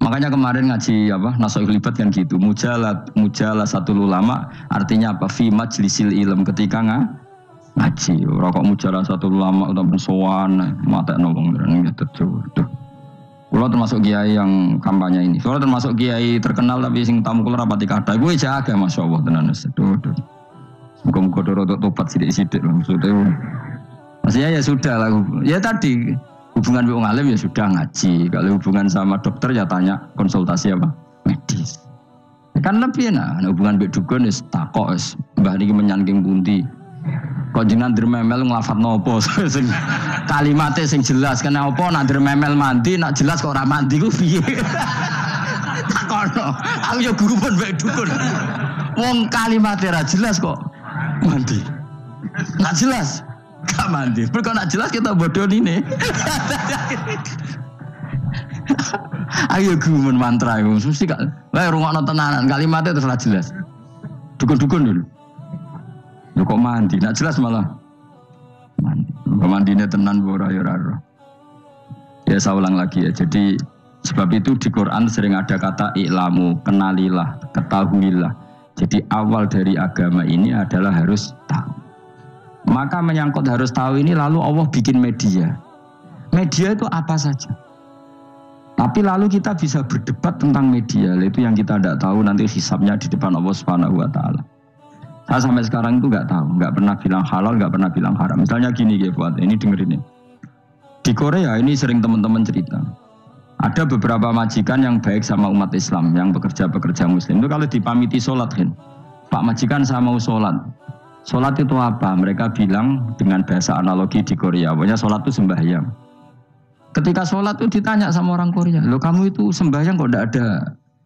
Makanya kemarin ngaji apa Nasoihul Ibad kan gitu, mujalah satu ulama artinya apa? Fi majlisil ilm ketika ngaji. Ora kok mujalah satu ulama utawa sowan matekno wong nang terjauh. Kulo termasuk kiai yang kampanye ini. Kulo termasuk kiai terkenal tapi sing tamu kulo rapati kathah. Kuwi jaga masyaallah tenan wis. Muga-muga rodok tobat sithik-sithik lho maksudnya. Maksudnya ya sudah lah. Ya tadi hubungan wong alim ya sudah ngaji. Kalau hubungan sama dokter ya tanya konsultasi apa? Medis. Kan lebih hubungan mbek dukun wis takok wis mbah niki menyangking pundi. Kok jenengan dermemel nglafadzno apa sing kalimate sing jelas kena apa nak dermemel mandi nak jelas kok ora mandi ku piye takono aku ya guru pun mbek dukun wong kalimate ra jelas kok mandi nak jelas gak mandi kok nak jelas kita bodoh ini ayo guru mantra iku mesti gak wae rungokno tenanan kalimate terus ra jelas dukun-dukun dulu. Loh kok mandi? Nak jelas malah mandi. Mandinya tenan ora ya ora. Ya saya ulang lagi ya. Jadi sebab itu di Quran sering ada kata i'lamu, kenalilah, ketahuilah. Jadi awal dari agama ini adalah harus tahu. Maka menyangkut harus tahu ini lalu Allah bikin media. Media itu apa saja. Tapi lalu kita bisa berdebat tentang media. Itu yang kita tidak tahu nanti hisabnya di depan Allah Subhanahu wa taala. Saya sampai sekarang itu nggak tahu, nggak pernah bilang halal, nggak pernah bilang haram. Misalnya gini ya buat ini dengerin ini. Di Korea ini sering teman-teman cerita. Ada beberapa majikan yang baik sama umat Islam, yang bekerja Muslim. Itu kalau dipamiti sholat kan, Pak majikan saya mau sholat. Sholat itu apa? Mereka bilang dengan bahasa analogi di Korea, pokoknya sholat itu sembahyang. Ketika sholat itu ditanya sama orang Korea, loh kamu itu sembahyang kok tidak ada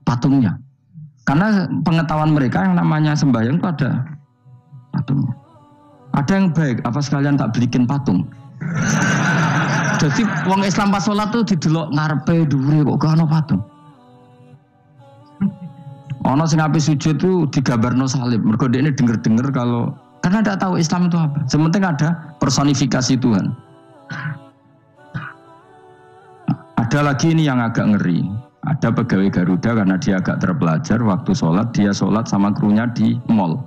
patungnya? Karena pengetahuan mereka yang namanya sembahyang itu ada patungnya. Ada yang baik, apa sekalian tak belikin patung? Jadi wong Islam pas sholat tuh didelok ngarepe dhuwure kok gak ono patung. Ono sing ape sujud tuh digambarno salib. Mergo dekne denger-denger kalau karena tidak tahu Islam itu apa. Sementing ada personifikasi Tuhan. Ada lagi ini yang agak ngeri. Ada pegawai Garuda karena dia agak terpelajar waktu sholat dia sholat sama krunya di mall.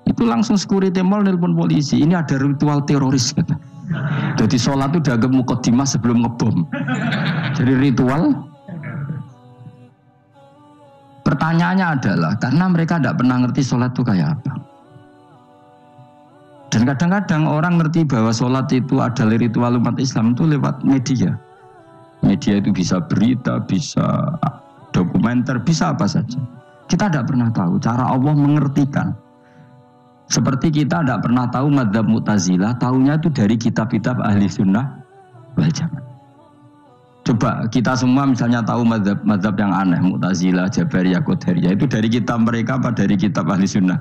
Itu langsung security mall nelpon polisi. Ini ada ritual teroris kata. Jadi sholat itu dianggap mukadimah sebelum ngebom. Jadi ritual. Pertanyaannya adalah karena mereka tidak pernah ngerti sholat itu kayak apa. Dan kadang-kadang orang ngerti bahwa sholat itu adalah ritual umat Islam itu lewat media. Media itu bisa berita, bisa dokumenter, bisa apa saja. Kita tidak pernah tahu cara Allah mengertikan. Seperti kita tidak pernah tahu madzhab Mu'tazilah, tahunya itu dari kitab-kitab ahli sunnah wal jamaah. Coba kita semua misalnya tahu madzhab yang aneh, Mu'tazilah, Jabariyah, Qadariyah, itu dari kitab mereka apa dari kitab ahli sunnah?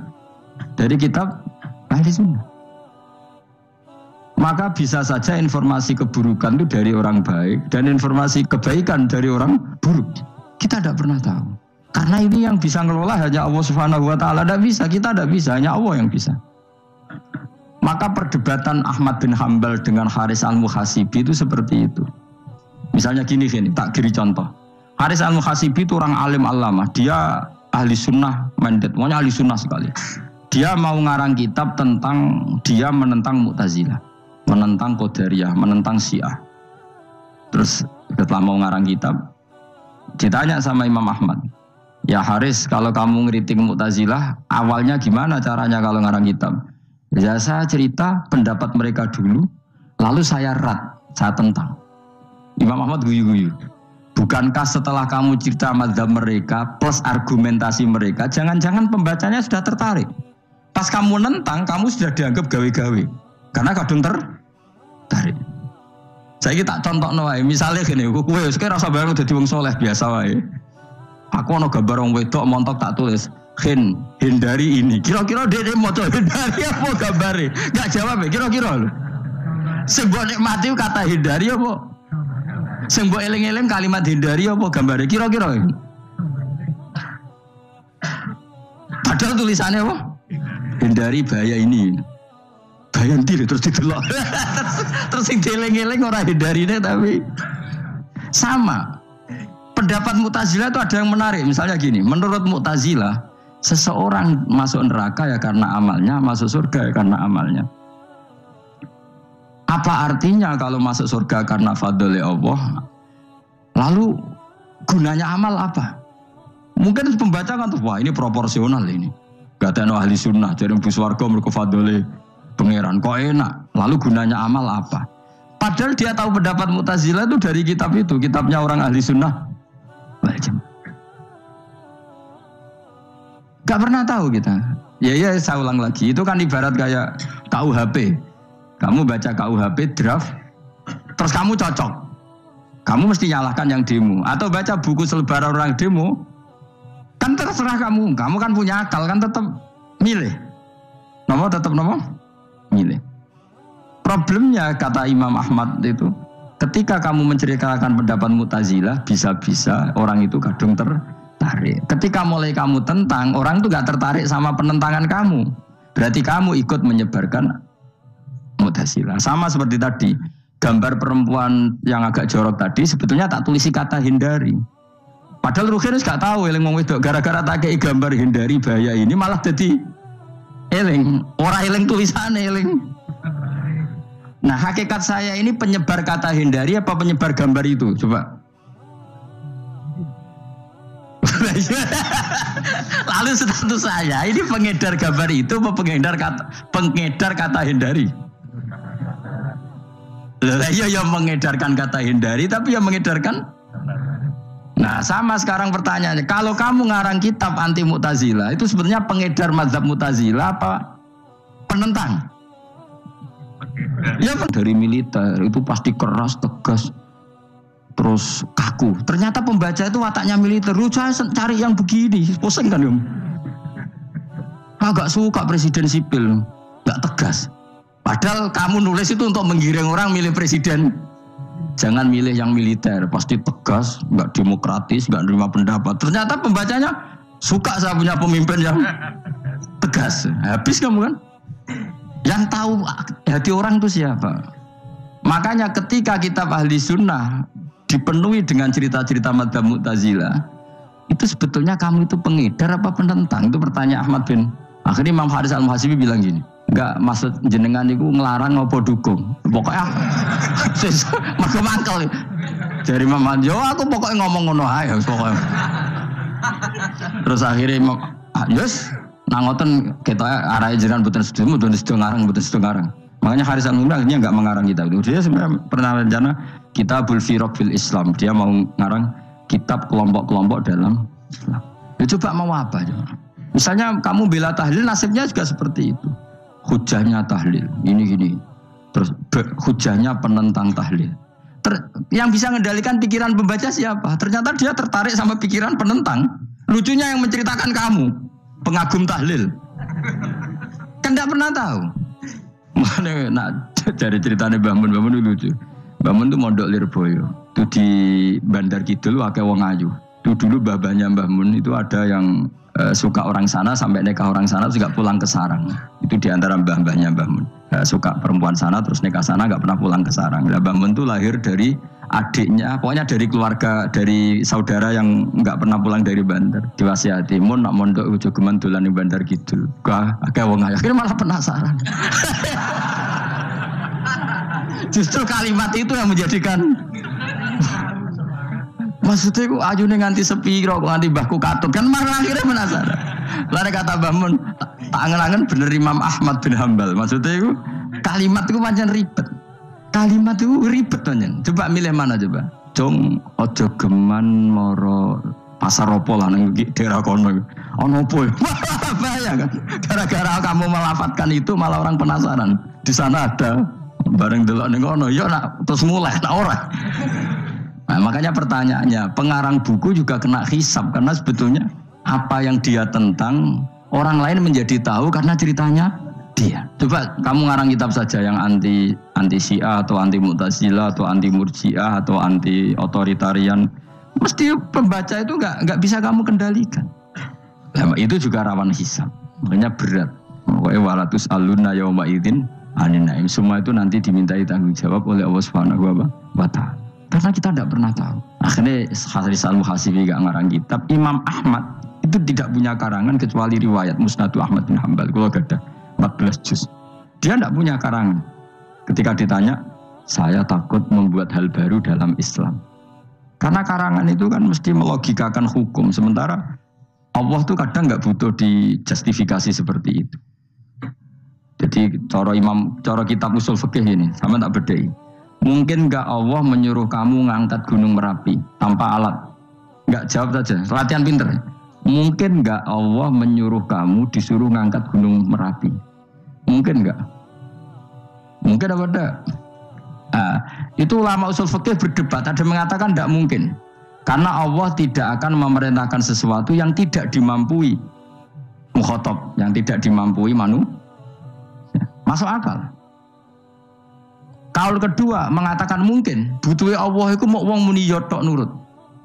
Dari kitab ahli sunnah. Maka bisa saja informasi keburukan itu dari orang baik dan informasi kebaikan dari orang buruk. Kita tidak pernah tahu. Karena ini yang bisa ngelola hanya Allah Subhanahu wa taala. Tidak bisa, kita tidak bisa, hanya Allah yang bisa. Maka perdebatan Ahmad bin Hanbal dengan Haris al-Muhasibi itu seperti itu. Misalnya gini, tak kiri contoh. Haris al-Muhasibi itu orang alim allamah. Dia ahli sunnah mandat, pokoknya ahli sunnah sekali. Dia mau ngarang kitab tentang dia menentang Mu'tazilah, menentang Qadariyah, menentang Syiah. Terus setelah mau ngarang kitab, ditanya sama Imam Ahmad, ya Haris, kalau kamu ngeritik Mu'tazilah, awalnya gimana caranya kalau ngarang kitab? Ya saya cerita pendapat mereka dulu, lalu saya saya tentang. Imam Ahmad guyu-guyu. Bukankah setelah kamu cerita mazhab mereka plus argumentasi mereka, jangan-jangan pembacanya sudah tertarik. Pas kamu nentang, kamu sudah dianggap gawe-gawe. Karena kadung tertarik. Saya tak contoh wae, misalnya gini, kowe sekarang rasa bareng dadi wong soleh biasa wae. Aku ana gambar wong wedok montok tak tulis, hindari ini. Kira-kira dia maca hindari apa gambare? Enggak jawab ya, kira-kira lho. Sing mbok nikmati kata hindari apa? Sing mbok eling-eling kalimat hindari apa gambare? Kira-kira. Padahal tulisannya apa? Hindari bahaya ini. Bahaya nanti terus didelok. Terus sing dieling-eling ora hindarine tapi sama. Pendapat Mu'tazilah itu ada yang menarik. Misalnya gini, menurut Mu'tazilah, seseorang masuk neraka ya karena amalnya, masuk surga ya karena amalnya. Apa artinya kalau masuk surga karena fadlul Allah? Lalu gunanya amal apa? Mungkin pembaca kan tuh, wah ini proporsional ini. Gak ada ahli sunnah, jadi bus warga mereka fadlul pangeran, kok enak. Lalu gunanya amal apa? Padahal dia tahu pendapat Mu'tazilah itu dari kitab itu, kitabnya orang ahli sunnah. Gak pernah tahu kita. Ya saya ulang lagi, itu kan ibarat kayak KUHP. Kamu baca KUHP draft, terus kamu cocok. Kamu mesti nyalahkan yang demo. Atau baca buku selebaran orang demo, kan terserah kamu. Kamu kan punya akal, kan tetap milih. Tetap milih. Problemnya kata Imam Ahmad itu, ketika kamu menceritakan pendapat Mu'tazilah, bisa-bisa orang itu kadung tertarik. Ketika mulai kamu tentang, orang itu gak tertarik sama penentangan kamu. Berarti kamu ikut menyebarkan Mu'tazilah. Sama seperti tadi, gambar perempuan yang agak jorok tadi, sebetulnya tak tulisi kata hindari. Padahal Ruhin gak tahu, eling wong wedok gara-gara tak kei gambar hindari bahaya ini malah jadi eling. Ora eling tulisannya eling. Nah hakikat saya ini penyebar kata hindari apa penyebar gambar itu? Coba. Lalu status saya ini pengedar gambar itu apa pengedar kata hindari? Iya yang mengedarkan kata hindari tapi yang mengedarkan. Nah sama sekarang pertanyaannya, kalau kamu ngarang kitab anti Mu'tazilah itu sebenarnya pengedar mazhab Mu'tazilah apa penentang? Ya dari militer itu pasti keras, tegas, terus kaku. Ternyata pembaca itu wataknya militer. Saya cari yang begini, pusing kan ya. Agak suka presiden sipil, gak tegas. Padahal kamu nulis itu untuk menggiring orang milih presiden. Jangan milih yang militer, pasti tegas, nggak demokratis, nggak nerima pendapat. Ternyata pembacanya suka saya punya pemimpin yang tegas. Habis kamu kan? Yang tahu hati orang itu siapa? Makanya ketika kitab ahli sunnah dipenuhi dengan cerita-cerita mazhab Mu'tazilah, itu sebetulnya kamu itu pengedar apa penentang? Itu pertanyaan Ahmad bin. Akhirnya Imam Haris Al-Muhasibi bilang gini, enggak maksud jenengan itu ngelarang apa dukung. Pokoknya mangkel. Dari Imam Manjo aku pokoknya ngomong ngono ae pokoknya. Terus akhirnya Imam Yus nangoten kita arahe jenengan mboten sedo ngarang. Makanya Haris Al-Muhasibi akhirnya enggak mengarang kitab itu. Dia sebenarnya pernah rencana Kitabul Firaq fil Islam. Dia mau ngarang kitab kelompok-kelompok dalam Islam. Ya coba mau apa coba? Misalnya kamu bela tahlil, nasibnya juga seperti itu. Hujahnya tahlil, ini. Terus hujahnya penentang tahlil. Yang bisa mengendalikan pikiran pembaca siapa? Ternyata dia tertarik sama pikiran penentang. Lucunya yang menceritakan kamu, pengagum tahlil. Kan tidak pernah tahu. Mana dari ceritanya Mbah Mun itu lucu. Mbah Mun itu mondok Lirboyo. Itu di Bandar Kidul akeh wong ayu. Itu dulu babanya Mbah Mun itu ada yang suka orang sana sampai nikah orang sana juga pulang ke sarang. Itu diantara mbah-mbahnya Mbah Mun. Suka perempuan sana terus nikah sana nggak pernah pulang ke sarang. Mbah Mun itu lahir dari adiknya, pokoknya dari keluarga, dari saudara yang nggak pernah pulang dari Banter, diwasiati, mon nak mondok ujo geman dolan di Banter gitu. Kah, agak wong ayo, akhirnya malah penasaran. Justru kalimat itu yang menjadikan. Maksudnya aku ayune nganti sepiro, nganti mbahku katut kan malah akhirnya penasaran. Lalu kata Mbah Mun, tak angen-angen bener Imam Ahmad bin Hambal. Maksudnya itu kalimat itu pancen ribet. Kalimat itu ribet pancen. Coba milih mana coba? Jong ojo geman moro pasar opo lah nang daerah kono. Ono opo? Bahaya kan. Gara-gara kamu melafatkan itu malah orang penasaran. Di sana ada bareng delok ning kono, ya nak terus mulai nak ora. Nah, makanya pertanyaannya, pengarang buku juga kena hisab karena sebetulnya apa yang dia tentang orang lain menjadi tahu karena ceritanya dia. Coba kamu ngarang kitab saja yang anti Syiah atau anti Mu'tazilah atau anti Murji'ah atau anti otoritarian, mesti pembaca itu nggak bisa kamu kendalikan. Nah, itu juga rawan hisab, makanya berat. Walatus aluna yauma idzin anin naim. Semua itu nanti dimintai tanggung jawab oleh Allah Subhanahu wa Ta'ala. Karena kita tidak pernah tahu. Akhirnya Haris Al-Muhasibi gak ngarang kitab. Imam Ahmad itu tidak punya karangan kecuali riwayat Musnadu Ahmad bin Hambal. Kalau ada 14 juz. Dia tidak punya karangan. Ketika ditanya, saya takut membuat hal baru dalam Islam. Karena karangan itu kan mesti melogikakan hukum. Sementara Allah tuh kadang gak butuh dijustifikasi seperti itu. Jadi cara kitab usul fikih ini, sama tak bedai. Mungkin enggak Allah menyuruh kamu ngangkat gunung Merapi tanpa alat? Enggak, jawab saja, latihan pinter. Mungkin enggak Allah menyuruh kamu disuruh ngangkat gunung Merapi? Mungkin enggak? Mungkin apa enggak? Nah, itu ulama usul fikih berdebat, ada mengatakan enggak mungkin. Karena Allah tidak akan memerintahkan sesuatu yang tidak dimampui mukhatab, yang tidak dimampui manusia. Masuk akal. Kaul kedua mengatakan mungkin, butuhe Allah iku mau wong muni yo tok nurut.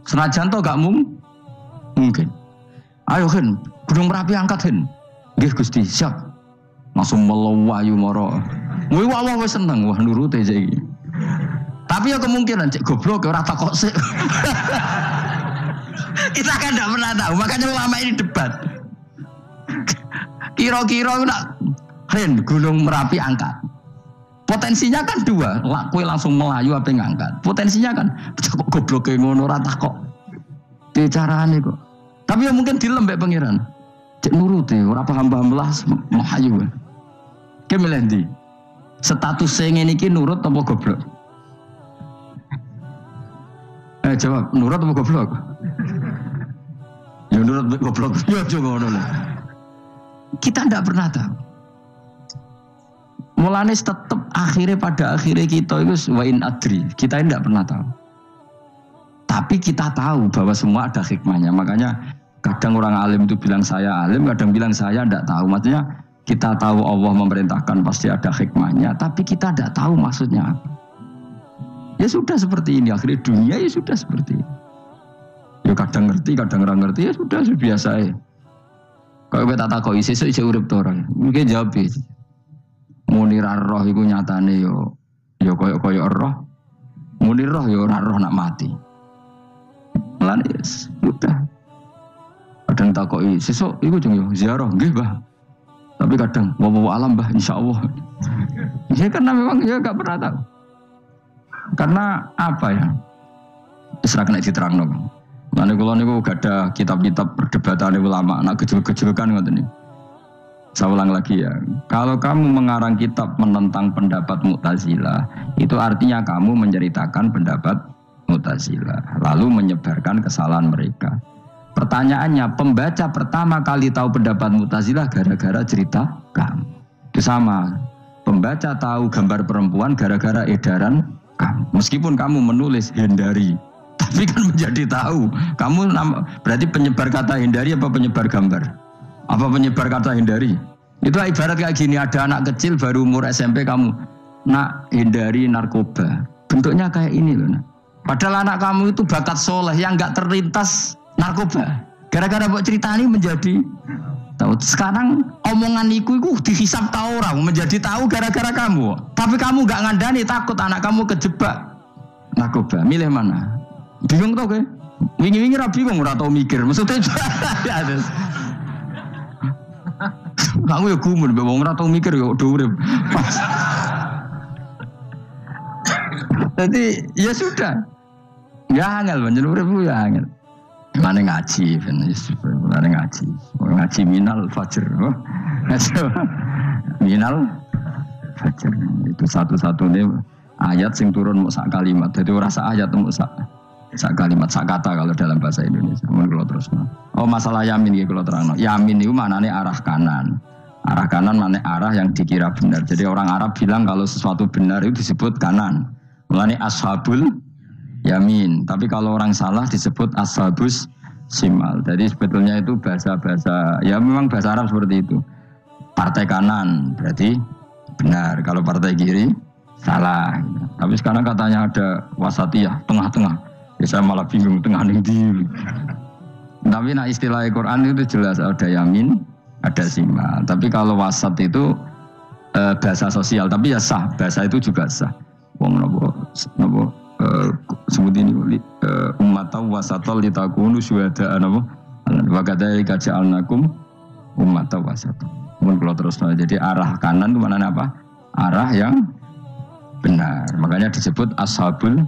Senajan to gak mungkin. Ayo Hen, Gunung Merapi angkat Hen. Nggih Gusti, siap. Langsung melayu moro. Kuwi Allah wis seneng wah nurute iki. Tapi ya kemungkinan cek goblok ora takok sik. Kita kan tidak pernah tahu, makanya ulama ini debat. Kira-kira nak Hen, Gunung Merapi angkat. Potensinya kan dua, kue langsung melayu apa ngangkat. Potensinya kan, kok goblok kayak ngono rata kok. Bicarane kok. Tapi ya mungkin dilembek pangeran. Cek nurut ya, ora paham-paham belas melayu. Ki milih ndi? Status sing ngene iki nurut apa goblok? Jawab, nurut apa goblok? Ya nurut goblok. Ya aja ngono lho. Kita ndak pernah tahu. Mulane tetap pada akhirnya kita itu wain adri. Kita tidak pernah tahu. Tapi kita tahu bahwa semua ada hikmahnya. Makanya kadang orang alim itu bilang saya alim, kadang bilang saya tidak tahu. Maksudnya kita tahu Allah memerintahkan pasti ada hikmahnya, tapi kita tidak tahu maksudnya apa. Ya sudah seperti ini. Akhirnya dunia ya sudah seperti ini. Ya kadang ngerti, kadang orang ngerti. Ya sudah biasa ya. Kalau kita takoi sesuk isih urip to orang. Mungkin jawab ya. Munir roh iku nyatane yo koyo roh. Munir roh yo ora roh nak mati. Lan yes, udah. Kadang takoki sesuk iku jeng yo ziarah nggih, Mbah. Tapi kadang mau alam, Mbah, insyaallah. Ya karena memang ya enggak pernah tahu. Karena apa ya? Wis ra kena diterangno. Lan kula niku gak ada kitab-kitab perdebatan ulama, nak gejol-gejolkan ngoten niku. Saya ulang lagi ya, kalau kamu mengarang kitab menentang pendapat Mu'tazilah, itu artinya kamu menceritakan pendapat Mu'tazilah, lalu menyebarkan kesalahan mereka. Pertanyaannya, pembaca pertama kali tahu pendapat Mu'tazilah gara-gara cerita kamu. Itu sama, pembaca tahu gambar perempuan gara-gara edaran kamu. Meskipun kamu menulis hindari, tapi kan menjadi tahu. Kamu berarti penyebar kata hindari apa penyebar gambar? Apa penyebar kata hindari? Itu ibarat kayak gini, ada anak kecil baru umur SMP kamu nak hindari narkoba. Bentuknya kayak ini loh. Padahal anak kamu itu bakat soleh yang nggak terlintas narkoba. Gara-gara buat cerita ini menjadi tahu. Sekarang omongan iku dihisap tahu orang menjadi tahu gara-gara kamu. Tapi kamu nggak ngandani, takut anak kamu kejebak Narkoba, milih mana? Bingung tau ke? Wingi-wingi ra bingung ora tau mikir. Maksudnya ya terus. Aku ya gumun mbek wong ora tau mikir ya do urip. Jadi ya sudah. Ya angel panjen urip ya angel. Mane ngaji ben mane ngaji. Ngaji minal fajr. Minal fajr. Itu satu-satunya ayat sing turun mau sak kalimat. Jadi ora sak ayat mau sak kalimat, sak kata kalau dalam bahasa Indonesia. Mun kula terusno. Oh masalah yamin iki kula terangno. Yamin itu maknane arah kanan. Arah kanan maknane arah yang dikira benar. Jadi orang Arab bilang kalau sesuatu benar itu disebut kanan. Mulane ashabul yamin. Tapi kalau orang salah disebut ashabus simal. Jadi sebetulnya itu bahasa-bahasa ya memang bahasa Arab seperti itu. Partai kanan berarti benar. Kalau partai kiri salah. Tapi sekarang katanya ada wasatiyah, tengah-tengah. Ya saya malah bingung tengah ning ndi. Tapi nah istilah Al-Qur'an itu jelas ada yamin, ada simal. Tapi kalau wasat itu bahasa sosial, tapi ya sah. Bahasa itu juga sah. Wong napa sebut ini ummatan wasatan litakunu syuhada'a napa wa kadzalika ja'alnakum ummatan wasatan. Mun kula terusno. Jadi arah kanan itu maknanya apa? Arah yang benar. Makanya disebut ashabul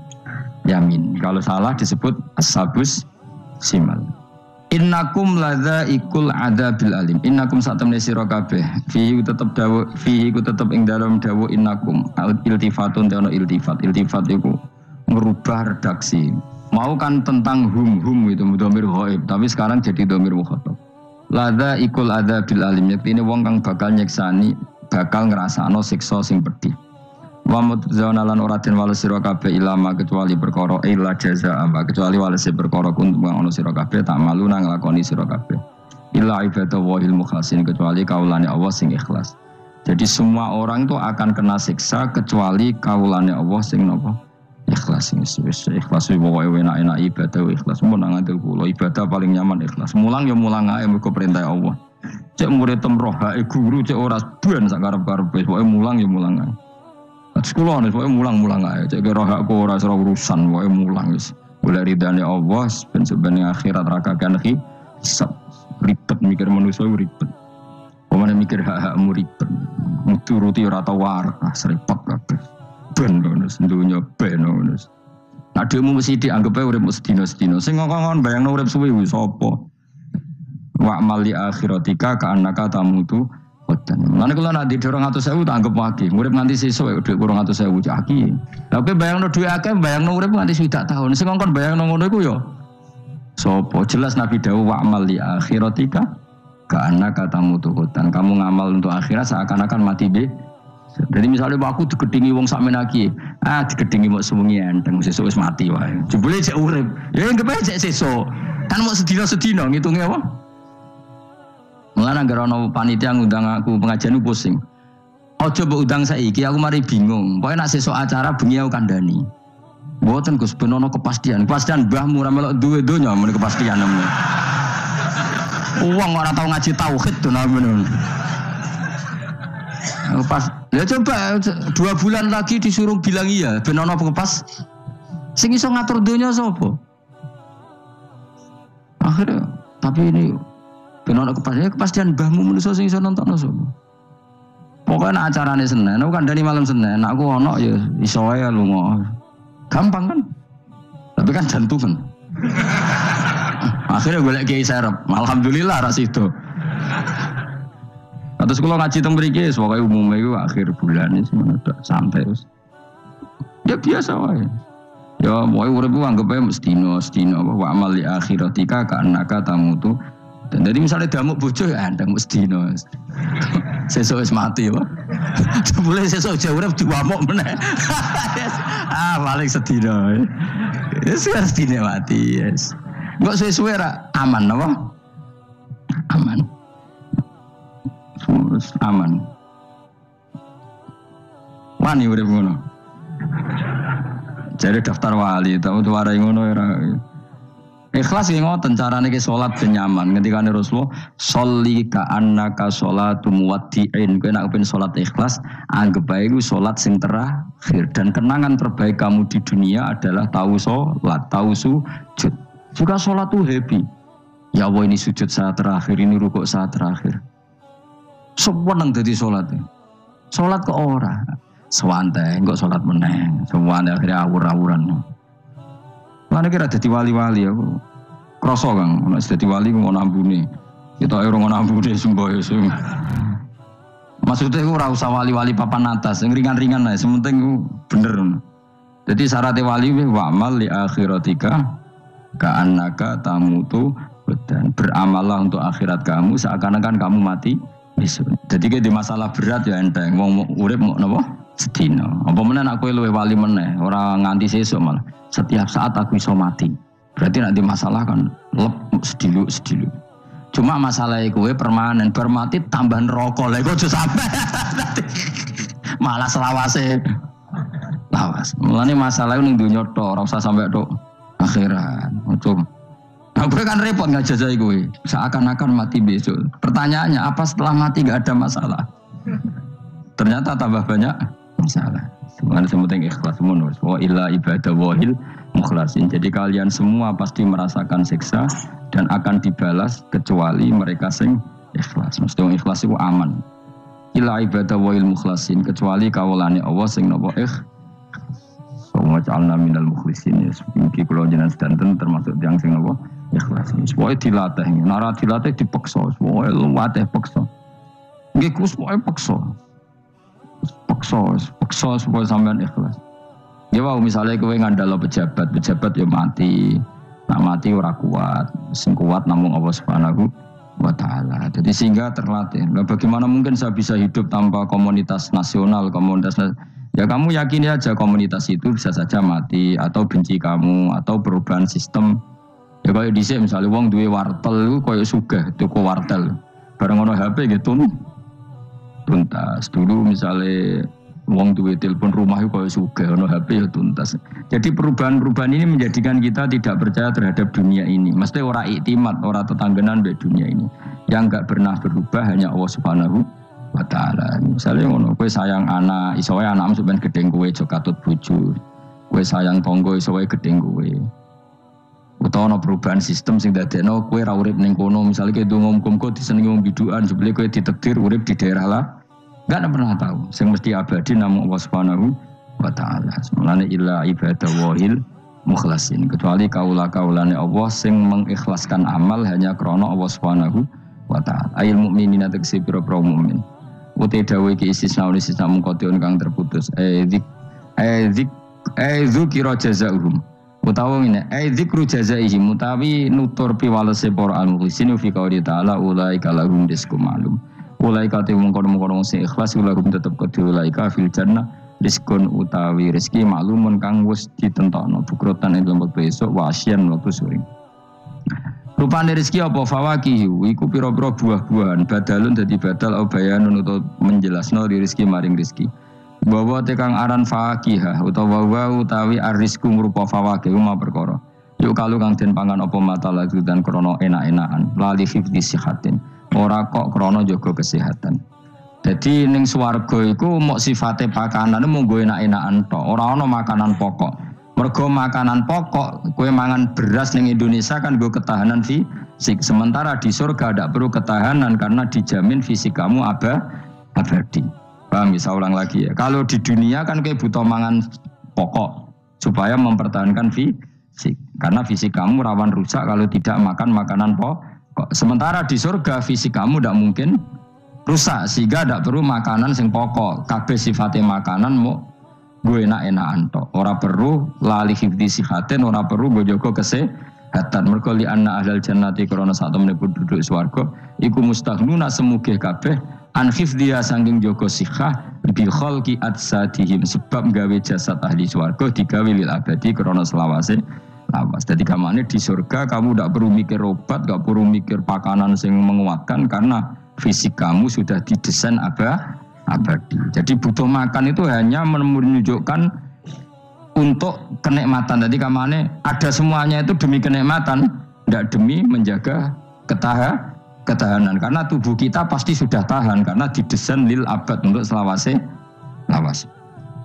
yamin. Kalau salah disebut ashabus simal. Innakum ladzaikul adzabil alim. Innakum satamne sira kabeh. Fihi tetep dawuh, fihi ku tetep ing dalam dawuh innakum. Iltifatun ana iltifat. Iltifat iku merubah redaksi. Mau kan tentang hum itu dhamir ghaib, tapi sekarang jadi dhamir mukhatab. Ladzaikul adzabil alim. Yektine wong kang bakal nyeksani, bakal ngrasakno siksa sing pedih. Wa mutzauna lan ora den wales sira kabeh ilama kecuali perkara illa jazaa kecuali wales perkara kuntum ono sira kabeh tak malu nang nglakoni sira kabeh illa ibadah wahil mukhlasin kecuali kaulane Allah sing ikhlas. Jadi semua orang itu akan kena siksa kecuali kaulane Allah sing napa ikhlas. Ikhlas pokoke enak-enak ibadah ikhlas mun nang ngandel kula ibadah paling nyaman ikhlas mulang ya mulang ae mergo perintah Allah. Cek murid temroh guru cek ora ben sak karep-karepe pokoke mulang ya mulang ae. Sekolah nih, pokoknya mulang-mulang aja. Cek roh aku ora urusan, pokoknya mulang guys. Boleh ridane Allah, sebenarnya akhirat rakakan hisab ribet mikir manusia ribet. Pokoknya mikir hak-hakmu ribet. Nuruti ora tau waras, repot kabeh. Ben bonus, dunya ben bonus. Nah dhewe mesti dianggep ae urip sedina-sedina. Sing ngongkon bayangno urip suwi wis sapa? Wa mali akhiratika ka annaka tamutu. Lan kula nak di 200.000 tak anggap wage. Urip nganti sesuk dhuwit 200.000 caki. Tapi bayangno dhuwit akeh, bayangno urip nganti 7 tahun. Sing ngongkon bayangno ngono iku ya sapa? Jelas Nabi dawuh wa'mal li akhiratika ka'anna katamutu hutan. Kamu ngamal untuk akhirat seakan-akan mati be. Jadi misalnya aku digedingi wong sak menaki, digedingi mok sewengi enteng sesuk wis mati wae. Jebule cek urip. Ya anggap ae cek sesuk. Kan mok sedina-sedina ngitunge apa? Mulane anggere ana panitia ngundang aku pengajian ku pusing. Aja mbok undang saiki aku mari bingung. Pokoke nek sesuk acara bengi aku kandhani. Mboten Gus ben ana kepastian. Kepastian mbahmu ora melok duwe donya men kepastian nemne. Wong ora tau ngaji tauhid to namene. Pas ya coba 2 bulan lagi disuruh bilang iya ben ana kepas. Sing iso ngatur donya sapa? Akhirnya tapi ini benar kepastian mbahmu manusia sing iso nonton sapa. Pokoke nek acarane Senin, aku kandhani malam Senin, aku ono ya iso wae lunga. Gampang kan? Tapi kan jantungan. Akhirnya golek kiai serep. Alhamdulillah ra sido. Terus kula ngaji teng mriki pokoke umume iku akhir bulan iki santai wis. Ya biasa wae. Ya pokoke urip ku anggap ae mestino wa amal li akhiratika ka annaka tamutu. Dan jadi misalnya damuk bojo ya andang mesti no. Sesuk wis mati wae. Boleh sesuk jauh urip diwamuk meneh. Paling sedina. Wis sedina mati, yes. Engko suwe-suwe ra aman apa? Aman. Terus aman. Wani urip ngono. Jadi daftar wali, tahu tuwarai ngono ora. Ikhlas ki ngoten carane ki salat ben nyaman. Ngendikane Rasulullah, "Sholli ka'annaka sholatu muwaddi'in." Kowe nek pengen salat ikhlas, anggap bae iku salat sing terakhir dan kenangan terbaik kamu di dunia adalah tahu salat, tahu sujud. Juga salat tuh happy. Ya Allah ini sujud saat terakhir, ini rukuk saat terakhir. Seneng dadi salat. Salat kok ora. Sewante kok salat meneh. Semuanya akhirnya awur-awuran. Mana kira dadi wali-wali aku. Kroso Kang, nek dadi wali ku ngono ambune. Kita ora ngono ambune semboyo sing. Maksudnya aku ora usah wali-wali papan atas, sing ringan-ringan ae, sementing ku bener. Jadi syarat wali wa amal li akhiratika ka'annaka tamutu dan beramallah untuk akhirat kamu seakan-akan kamu mati besok. Jadi di masalah berat ya enteng, wong urip mau napa? Sedina. Apa meneh nek kowe luwih wali meneh, ora nganti sesuk malah. Setiap saat aku iso mati. Berarti nek di masalah kan lep sedilu. Cuma masalah kowe permanen, bar mati tambah neraka. Lha iku aja sampe. Malah selawase. Lawas. Mulane masalah ning donya tok, ora usah sampe tok akhirat. Ojo. Nah, gue kan repot ngajajai gue. Seakan-akan mati besok. Pertanyaannya apa setelah mati gak ada masalah? Ternyata tambah banyak masalah. Semuanya semuanya ikhlas semua. Wa illa ibadah wahil mukhlasin. Jadi kalian semua pasti merasakan siksa dan akan dibalas kecuali mereka sing ikhlas. Maksudnya ikhlas itu aman. Illa ibadah wahil mukhlasin. Kecuali kawulane Allah sing nopo Semua calna minal mukhlisin. Mungkin kalau jenazah sedanten termasuk yang sing nopo ikhlas. Semua dilatih. Nara dilatih dipaksa. Semua luwatih paksa. Nggih Gus pokoke paksa supaya sampean ikhlas. Ya wae misale kowe ngandalo pejabat ya mati. Nak mati ora kuat, sing kuat namung Allah Subhanahu wa taala. Jadi sehingga terlatih. Nah, bagaimana mungkin saya bisa hidup tanpa komunitas nasional, ya kamu yakini aja komunitas itu bisa saja mati atau benci kamu atau perubahan sistem. Ya kayak dhisik misalnya wong duwe wartel iku koyo sugih tuku wartel. Bareng ono HP gitu tuntas. Dulu misalnya wong duwe telepon rumah itu kalau sugih ono HP ya tuntas. Jadi perubahan-perubahan ini menjadikan kita tidak percaya terhadap dunia ini. Mesti ora iktimat, ora tetanggenan be dunia ini. Yang enggak pernah berubah hanya Allah Subhanahu wa taala. Misalnya ngono, kowe sayang anak, iso wae anakmu sampeyan gedeng kowe aja katut bojo. Kowe sayang tangga iso wae gedeng kowe. Utawa ana perubahan sistem sing dadekno kowe ra urip ning kono, misale kowe ndonga muga-muga disenengi wong bidukan, sebele kowe ditakdir urip di daerah lah. Enggak pernah tahu. Sing mesti abadi namung Allah Subhanahu wa taala. Semulane illa ibadah wahil mukhlasin. Kecuali kaula-kaulane Allah sing mengikhlaskan amal hanya krana Allah Subhanahu wa taala. Ayil mukminina tegese pira-pira mukmin. Uti dawuh iki istisna mungkotion kang terputus. Dzikra jazaa'uhum. Utawa ngene, dzikru jazaa'ihim mutawi nutur piwalese para al-mukhlisin fi qouli ta'ala ulaika lahum rizqum ma'lum. Ulaika te mungkon-mungkon sing ikhlas lahum tetep kedhe ulaika fil jannah rizqun utawi rezeki maklumun kang wis ditentokno bukrotan ing lembek besok wasyan waktu sore. Rupane rezeki apa fawakihu iku pira-pira buah-buahan badalun dadi badal au bayanun utawa menjelasno rezeki maring rezeki. Bahwa tekang aran fakihah utawa utawi arisku ngrupa fawakih ma perkara. Yuk kalau kang den pangan apa mata lagi dan krono enak-enakan lali hifdzi sihatin. Ora kok krono jaga kesehatan. Jadi ning swarga iku mok sifate pakanan mung nggo enak-enakan tok, ora ana makanan pokok. Mergo makanan pokok kowe mangan beras ning Indonesia kan nggo ketahanan fisik. Sementara di surga tidak perlu ketahanan karena dijamin fisik kamu abadi. Paham bisa ulang lagi ya. Kalau di dunia kan kayak butuh mangan pokok supaya mempertahankan fisik. Karena fisik kamu rawan rusak kalau tidak makan makanan pokok. Sementara di surga fisik kamu tidak mungkin rusak sehingga tidak perlu makanan sing pokok. Kabeh sifatnya makanan mau gue enak-enakan tok. Ora perlu lali hifdzi sihatin, ora perlu gue jaga kesehatan. Mergo li anna ahlal jannati krana sak temene penduduk swarga iku mustaghnuna semugih kabeh an hifdhiya sanging jaga sikhah bi khalqi atsadihim sebab gawe jasad ahli swarga digawe lil abadi krana selawase lawas. Dadi gamane di surga kamu tidak perlu mikir obat, tidak perlu mikir pakanan sing menguatkan karena fisik kamu sudah didesain abadi. Jadi butuh makan itu hanya menunjukkan untuk kenikmatan. Jadi kamane ada semuanya itu demi kenikmatan, tidak demi menjaga ketahanan. Karena tubuh kita pasti sudah tahan karena didesain lil abad untuk selawase lawas.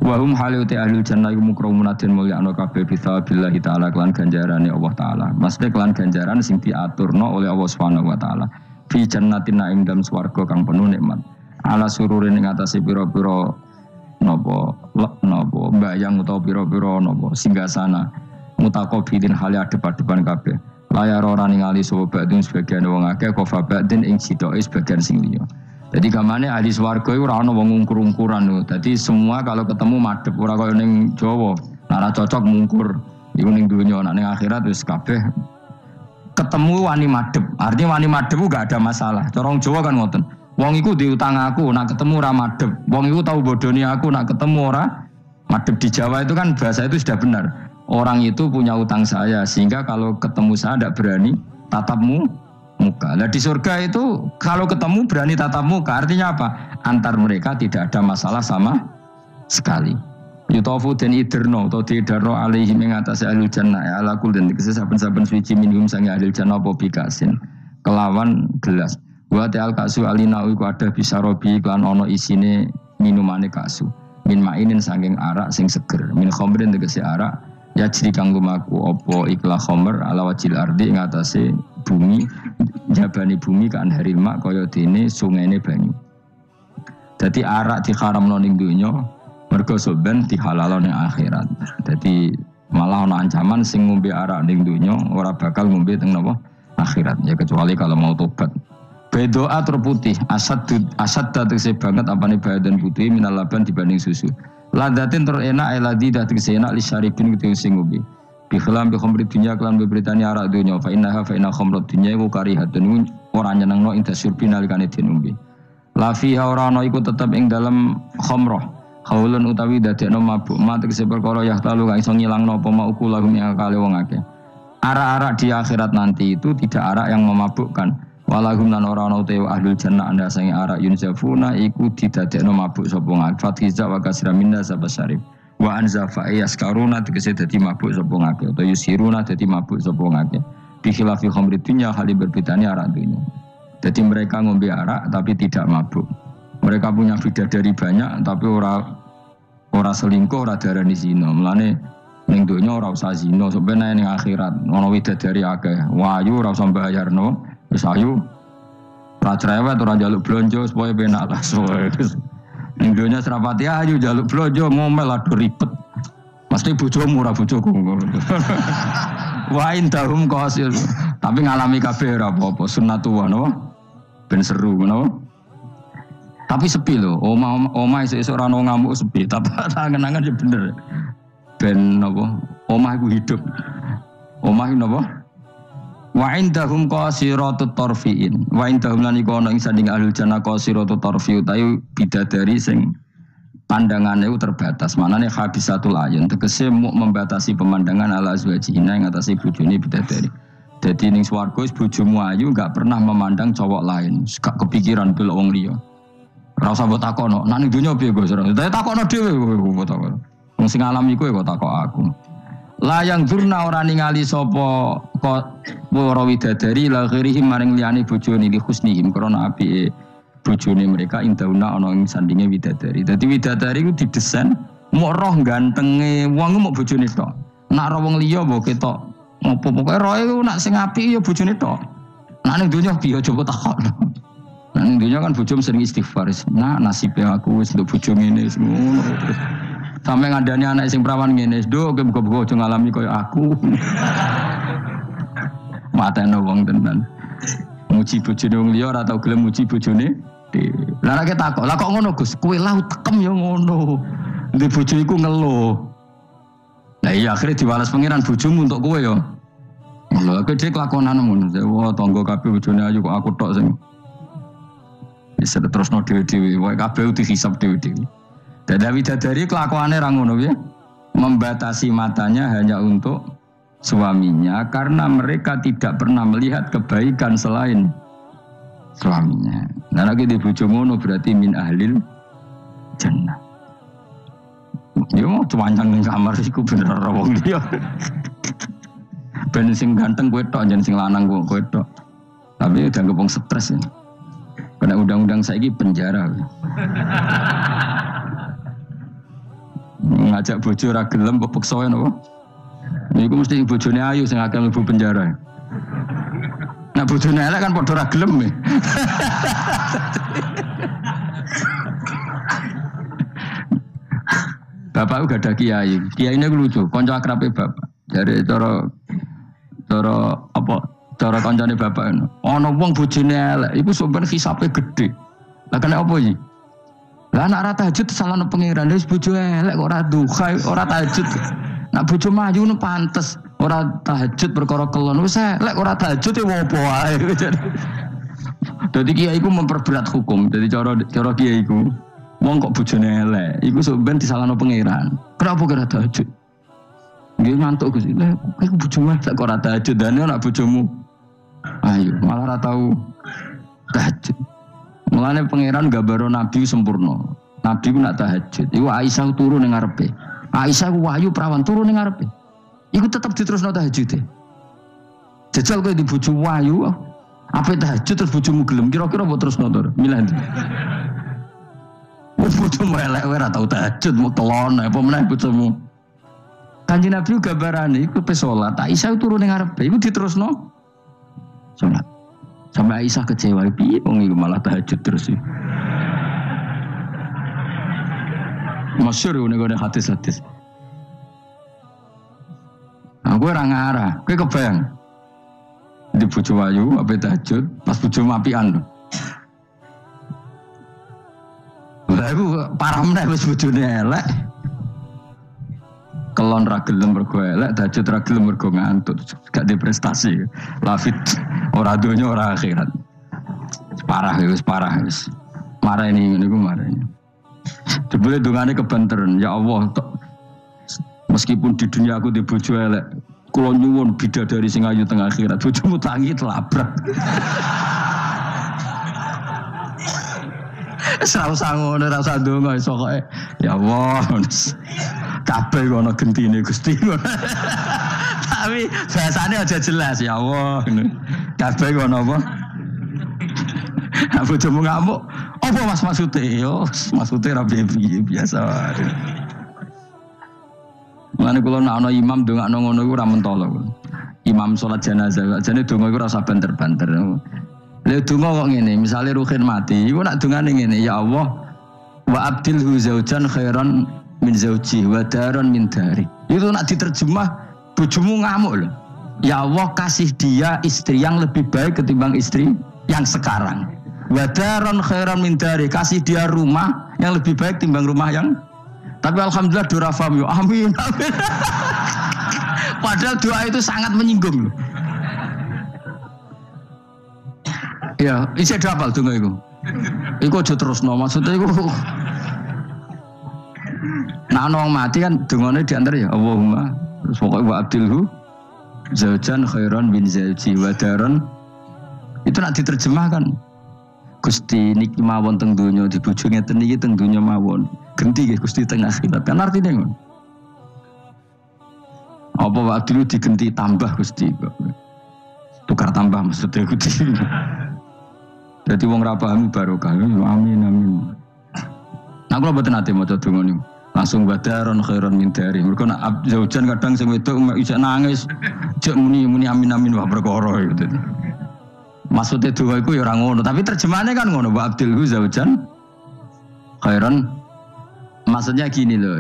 Wahum haluti ahlul jannah mukramun den mulyakno kabeh bisabillahi taala kelan ganjarane Allah taala. Maksudnya kelan ganjaran sing diaturno oleh Allah Subhanahu wa taala. Fi jannatin naim dalam swarga kang penuh nikmat. Ala sururin ing atase pira-pira napa mbayang utawa pira-pira napa singgasana mutaqabilin hale adep-adepan kabeh. Layar ora ningali sapa badun sebagian wong akeh kofa badin ing sidoke sebagian sing liya. Jadi gamane ahli swarga iku ora ana wong ngungkur-ungkuran lho. Dadi semua kalau ketemu madhep ora kaya ning Jawa. Ora cocok ngungkur. Iku ning dunya nek ning akhirat wis kabeh ketemu wani madhep. Artinya wani madhep ku gak ada masalah. Cara Jawa kan ngoten. Wong iku diutang aku, nak ketemu ora madhep. Wong iku tau bodoni aku, nak ketemu ora madhep. Di Jawa itu kan bahasa itu sudah benar. Orang itu punya utang saya sehingga kalau ketemu saya tidak berani tatapmu muka. Nah di surga itu kalau ketemu berani tatap muka, artinya apa? Antar mereka tidak ada masalah sama sekali. Yutofu dan iderno atau diidarno alaihi mengatasi ahlul jannah ya ala kul dan saben-saben suci minhum sangi ahlul jannah apa bikasin kelawan gelas. Wa ta'al kasu alina iku ada bisa robi klan ono isine minumane kasu. Min mainin saking arak sing seger. Min khamrin tegese arak ya jadi kang lumaku opo ikhla khomer ala wajil ardi ngatasi bumi jabani bumi kan haril mak kaya dene sungene banyu. Dadi arak diharamno ning donya mergo soben dihalalno ning akhirat. Dadi malah ana ancaman sing ngombe arak ning donya ora bakal ngombe teng napa akhirat ya kecuali kalau mau tobat. Bedoa terputih asad tegese banget apane badan putih minal laban dibanding susu. Ladatin terenak eladi dak tegese enak li syaribin kudu sing ngombe. Bi khilam bi khamri dunya kelan beberitani arak dunya fa inna khamrat dunya iku karihatun ora nyenengno ing dasyurbi nalikane dinombe. La fiha ora ana iku tetep ing dalem khamrah. Haulun utawi dadekno mabuk ma tegese perkara ya talu kang iso ngilangno apa mau kulahum ing akale wong akeh. Arak-arak di akhirat nanti itu tidak arak yang memabukkan. Walahum lan ora ana te ahlul jannah anda sing arak yunzafuna iku didadekno mabuk sapa ngak fatiza wa kasra minna sabasyarib wa anzafa yaskaruna tegese dadi mabuk sapa ngake utawa yusiruna dadi mabuk sapa ngake bi khilafi khamri dunya hali berbedane arak dunya. Jadi mereka ngombe arak tapi tidak mabuk. Mereka punya bidadari banyak tapi ora selingkuh, ora darani zina. Mulane ning donya ora usah zina, sampeyan ning akhirat ana widadari akeh. Wayu ora usah mbayarno. Wis ayu ora cerewet ora njaluk blonjo supaya penak lah. Ning donya serapati ayu njaluk blonjo ngomel aduh ribet. Mesti bojomu ora bojoku. Wa indahum qasil. Tapi ngalami kabeh ora apa-apa sunnatullah napa? Ben seru napa? Tapi sepi lho, omah esuk ora ono ngamuk sepi, tapi angen-angen ya bener. Ben napa? Omah iku hidup. Omah iku napa? Wa indahum qasiratut tarfiin. Wa indahum lan iku ana ing sanding ahlul jannah qasiratut tarfi utawi bidadari sing pandangannya itu terbatas. Manane habisatul ayun tegese muk membatasi pemandangan ala azwajina ing atase bojone bidadari. Dadi ning swarga bojomu ayu enggak pernah memandang cowok lain, gak kepikiran delok wong liya. Ora usah mbok takono, nek ning donya piye Gus? Dadi takono dhewe kok takon. Wong sing alami kowe kok takok aku. Layang durna ora ningali sapa para widadari la ghirihim maring liyane bojone li husnihim krana apike bojone mereka indauna ana ing sandinge widadari. Dadi widadari ku didesain mok roh gantenge wong mok bojone tok. Nek ora wong liya mbok ketok opo pokoke roe ku nek sing apik ya bojone tok. Nek ning donya piye coba takon. Nek ning donya kan bojomu sering istighfar. Nah nasibe aku wis nduk bojo ngene ngono. Sampai ngandani anak sing perawan ngene, "Nduk, muga-muga aja ngalami kaya aku." Matene wong tenan. Muji bojone wong liya ora tau gelem muji bojone dhewe. Lah nek takok, "Lah kok ngono, Gus? Kowe lau tekem ya ngono." Ndek bojo iku ngeluh. Lah iya akhirnya diwales pangeran bojomu untuk kowe ya. Lho aku dhek lakonan ngono. Wah, tangga kabeh bojone ayu kok aku tok sing. Wis terusno dhewe-dhewe, wae kabeh dihisab dhewe-dhewe. Dadawi dadari kelakuannya rangono ya, membatasi matanya hanya untuk suaminya karena mereka tidak pernah melihat kebaikan selain suaminya. Nah lagi di bojo ngono berarti min ahlil jannah. Dia mau cuancang ning kamar iku bener ora wong liya. Ben sing ganteng kowe tok, jan sing lanang kowe tok. Tapi udah ngepung stres ya. Kena undang-undang saiki penjara. Ngajak bojo ora gelem kok peksa napa? Niku mesti bojone ayu sing akeh mlebu penjara. Nek bojone elek kan padha ora gelem. Bapak gak ada kiai. Kiai ini lucu, kanca akrabe bapak. Dari cara apa? Cara kancane bapak ngono. Ana wong bojone elek, iku sampeyan hisabe gede. Lah kena apa iki? Lah anak ora tahajud salahno pangeran, wis bojo elek kok ora duha, ora tahajud. Nak bojo maju nu pantes, ora tahajud perkara kelon. Wis elek ora tahajud e opo wae. Dadi kiai iku memperberat hukum. Dadi cara kiai iku wong kok bojone elek, iku sampeyan disalahno pangeran. Kenapa kira tahajud? Nggih ngantuk Gus. Lah iku bojomu elek kok ora tahajud, dane nak bojomu ayo malah ora tau tahajud. Mulane pangeran gambaro nabi sempurna. Nabi ku nak tahajud. Iku Aisyah turu ning ngarepe. Aisyah ku wahyu prawan turu ning ngarepe. Iku tetep diterusno tahajud. Jajal kowe di bojo wahyu, apa tahajud terus bojomu gelem kira-kira mbok terusno to? Milih ndi? Bojomu elek ora tau tahajud, mau kelon apa meneh bojomu. Kanjeng Nabi gambarane iku pe salat. Aisyah turu ning ngarepe, iku diterusno salat. Sampai Aisyah kecewa, piye wong iku malah tahajud terus. Masyhur ngene hadis-hadis. Aku ora ngarah, kowe kebayang. Di bojo wayu ape tahajud, pas bojo mapian. Lah iku parah meneh wis bojone elek. Kelon ra gelem mergo elek, tahajud ra gelem mergo ngantuk, gak deprestasi. Lafit ora donya ora akhirat. Parah wis. Marah ini niku marah ini. Jebule dongane kebanteran, ya Allah, meskipun di dunia aku di bojo elek, kula nyuwun bidadari sing ayu teng akhirat, bojomu tangi telabrak. Ora ngono, ora usah ndonga iso kok. Ya Allah. Kabeh ana gentine Gusti. Tapi bahasane aja jelas ya Allah. Kabeh ana apa? Aku cuma ngamuk. Apa Mas maksude? Yo, maksude ra biasa wae. Mulane kula nek ana imam ndongakno ngono iku ora mentolo. Imam salat jenazah, jane donga iku ora usah banter-banter. Lha donga kok ngene, misale Ruhin mati, iku nak dongane ngene, ya Allah, wa abdilhu zaujan khairan min zauji wa daron min dari. Itu nak diterjemah bojomu ngamuk loh. Ya Allah, kasih dia istri yang lebih baik ketimbang istri yang sekarang. Wa daron khairan min dari, kasih dia rumah yang lebih baik ketimbang rumah yang. Tapi alhamdulillah dora faham yo. Amin. Padahal doa itu sangat menyinggung loh. Ya, isi ada apa donga iku? Iku aja terusno, maksudnya iku. Nah, wong mati kan dongane diantar ya Allahumma. Terus pokoke wa abdilhu zaujan khairan min zauji wa daron. Itu nak diterjemahkan. Gusti niki mawon teng donya di bojo ngeten iki teng donya mawon. Genti nggih Gusti teng akhirat. Kan artine ngono. Apa wa abdilhu digenti tambah Gusti. Tukar tambah maksudnya Gusti. Jadi wong ra paham barokah. Amin amin. Nah kula mboten ate maca donga niku. Langsung badaron khairon min dari. Mergo nek zaujan kadang sing wedok isih nangis, jek muni amin amin wah perkara gitu. Maksudnya donga iku ya ora ngono, tapi terjemahane kan ngono, wa abdilhu zaujan khairon. Maksudnya gini loh.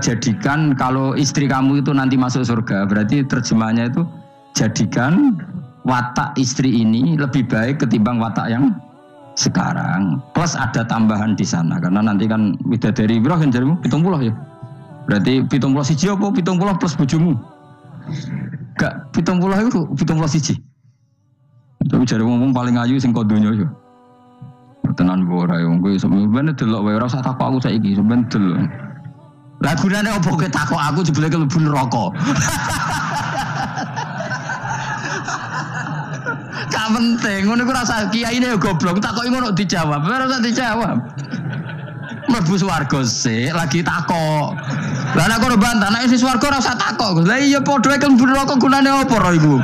Jadikan kalau istri kamu itu nanti masuk surga, berarti terjemahnya itu jadikan watak istri ini lebih baik ketimbang watak yang sekarang. Plus ada tambahan di sana karena nanti kan widadari Ibrahim jarimu 70 ya. Berarti 70 siji apa 70 plus bojomu? Gak 70 itu 70 siji. Tapi jare wong paling ayu sing kok donya yo. Tenan ora yo kowe sampeyan delok wae ora usah takok aku saiki sampeyan delok. Lah gunane opo kowe takok aku jebule mlebu neraka. Gak penting, ngono iku rasa kiyaine yo goblok, takoki ngono dijawab, ora usah dijawab. mlebu swarga sik lagi takok. Lah nek kono bantah nek sing swarga ora usah takok. Lah iya padha iki mlebu neraka gunane apa ora iku?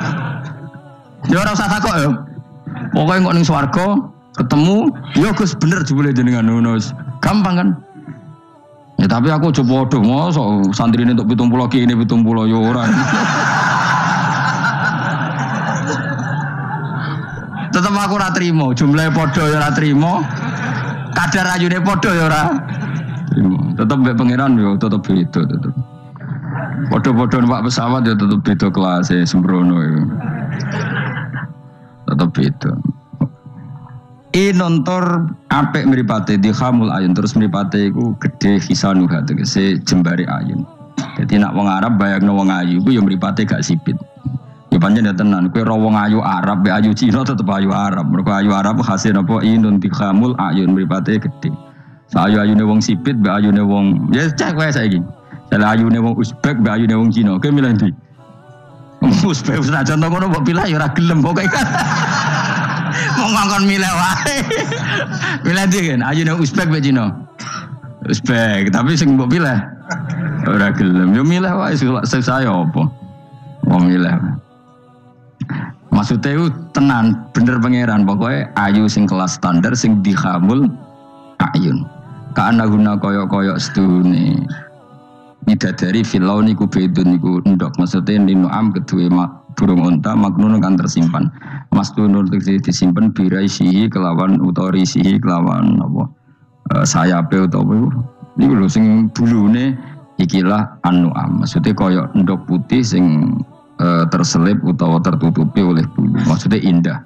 Ya ora usah takok ya. Pokoke kok ning swarga ketemu, ya Gus bener jebule jenengan ngono. Gampang kan? Ya tapi aku aja padha mosok santrine entuk 70 ki ini 70 ya ora. Tetep aku ora trimo, jumlahe padha ya ora trimo. Kadar ayune padha ya ora trimo. Tetep mbek pangeran ya tetep beda tetep. Padha-padha numpak pesawat ya tetep beda kelas e sembrono ya. Tetep beda. Nontor apik mripate dikhamul ayun terus mripate iku gedhe hisanuha tegese jembare ayun. Dadi nek wong Arab bayangno wong ayu iku ya mripate gak sipit. Ya pancen ya tenan, kowe ro wong ayu Arab be ayu Cina tetep ayu Arab. Mergo ayu Arab hasil napa inun dikhamul ayun mripate gedhe. Sayu-ayune wong sipit be ayune wong ya cek wae saiki. Salah ayune wong Uzbek be ayune wong Cina. Kowe milih ndi? Uzbek wis contoh ngono mbok pilih ya ora gelem pokoke. Wong ngongkon milih wae. Milih ndi kan? Ayune Uzbek be Cina. Uzbek, tapi sing mbok pilih ora gelem. Yo milih wae saya apa? Wong milih. Maksudnya itu tenan, bener pangeran. Pokoknya ayu sing kelas standar, sing dikhamul ayun. Karena guna koyok-koyok sedune. Midadari filau niku bedun niku endok. Maksudnya ninu'am kedua burung unta maknun kan tersimpan. Mas tunur disimpan birai sihi kelawan utori sihi kelawan apa sayape utawa niku lho sing bulune ikilah anu'am. Maksudnya koyok endok putih sing terselip utawa tertutupi oleh bulu. Maksudnya indah.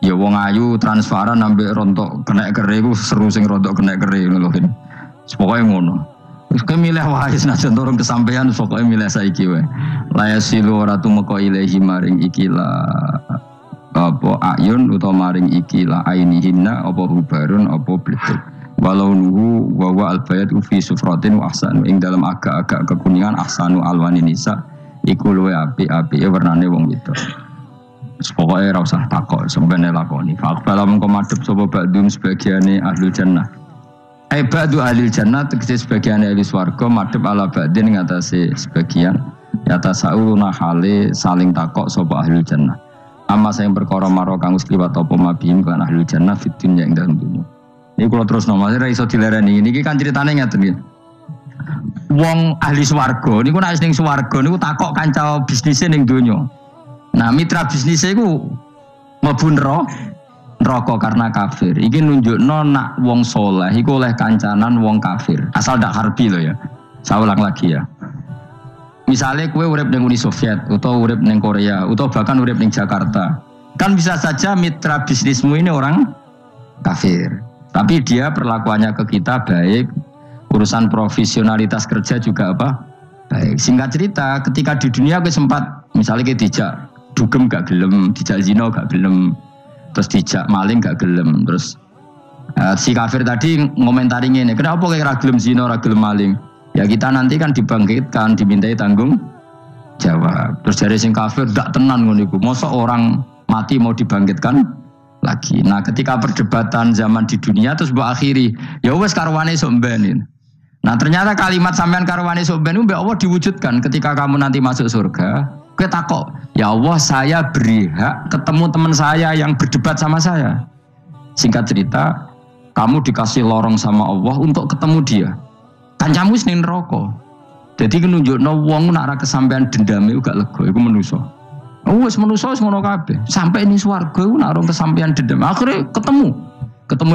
Ya wong ayu transparan sampai rontok kena kere iku seru sing rontok kena kere ngono lho. Pokoke ngono. Wis kowe milih wae senajan turun kesampaian pokoke milih saiki wae. La yasilu ora tumeka ilahi maring ikila apa ayun utawa maring ikila ainihinna apa hubarun apa bledek. Walau nuhu wa wa albayat fi sufratin wa ahsanu ing dalam agak-agak kekuningan ahsanu alwani nisa iku luwe api-api warnane wong wedok. Pokoke ora usah takok, sembene lakoni. Faqbala mengko madhep sapa ba'dum sebagiane ahli jannah. Ba'du ahli jannah tegese sebagiane ahli swarga madhep ala ba'din ngatasé sebagian. Yata sauluna hale saling takok sapa ahli jannah. Amma sing perkara maro kang wis kliwat apa mabihim kan ahli jannah fid dunya ing dalem dunya. Iki kula terus nomor ora iso dilereni. Niki kan critane ngeten iki. Wong ahli swarga niku nek ning swarga niku takok kanca bisnise ning donya. Nah, mitra bisnise iku mlebu neraka karena kafir. Iki nunjukno nak wong saleh iku oleh kancanan wong kafir. Asal ndak harbi lho ya. Saya ulang lagi ya. Misalnya kowe urip ning Uni Soviet utawa urip ning Korea utawa bahkan urip ning Jakarta. Kan bisa saja mitra bisnismu ini orang kafir. Tapi dia perlakuannya ke kita baik. Urusan profesionalitas kerja juga apa? Baik. Singkat cerita, ketika di dunia gue sempat, misalnya kita dijak dugem gak gelem, dijak zina gak gelem, terus dijak maling gak gelem, terus si kafir tadi ngomentari ini, kenapa kayak ragilem zina, ragilem maling? Ya kita nanti kan dibangkitkan, dimintai tanggung jawab. Terus dari sing kafir gak tenan ngono iku. Mosok orang mati mau dibangkitkan lagi. Nah, ketika perdebatan zaman di dunia terus mbok akhiri, ya wis karwane sok mbenin. Nah ternyata kalimat sampean karwane soben itu Allah diwujudkan ketika kamu nanti masuk surga. Kowe takok, ya Allah saya beri hak ketemu teman saya yang berdebat sama saya. Singkat cerita, kamu dikasih lorong sama Allah untuk ketemu dia. Kancamu wis ning neraka. Jadi nunjukno wong nak ra kesampean dendame gak lega, iku manusa. Wis manusa wis ngono kabeh. Sampai ning swarga iku nak ora kesampean dendam. Akhire ketemu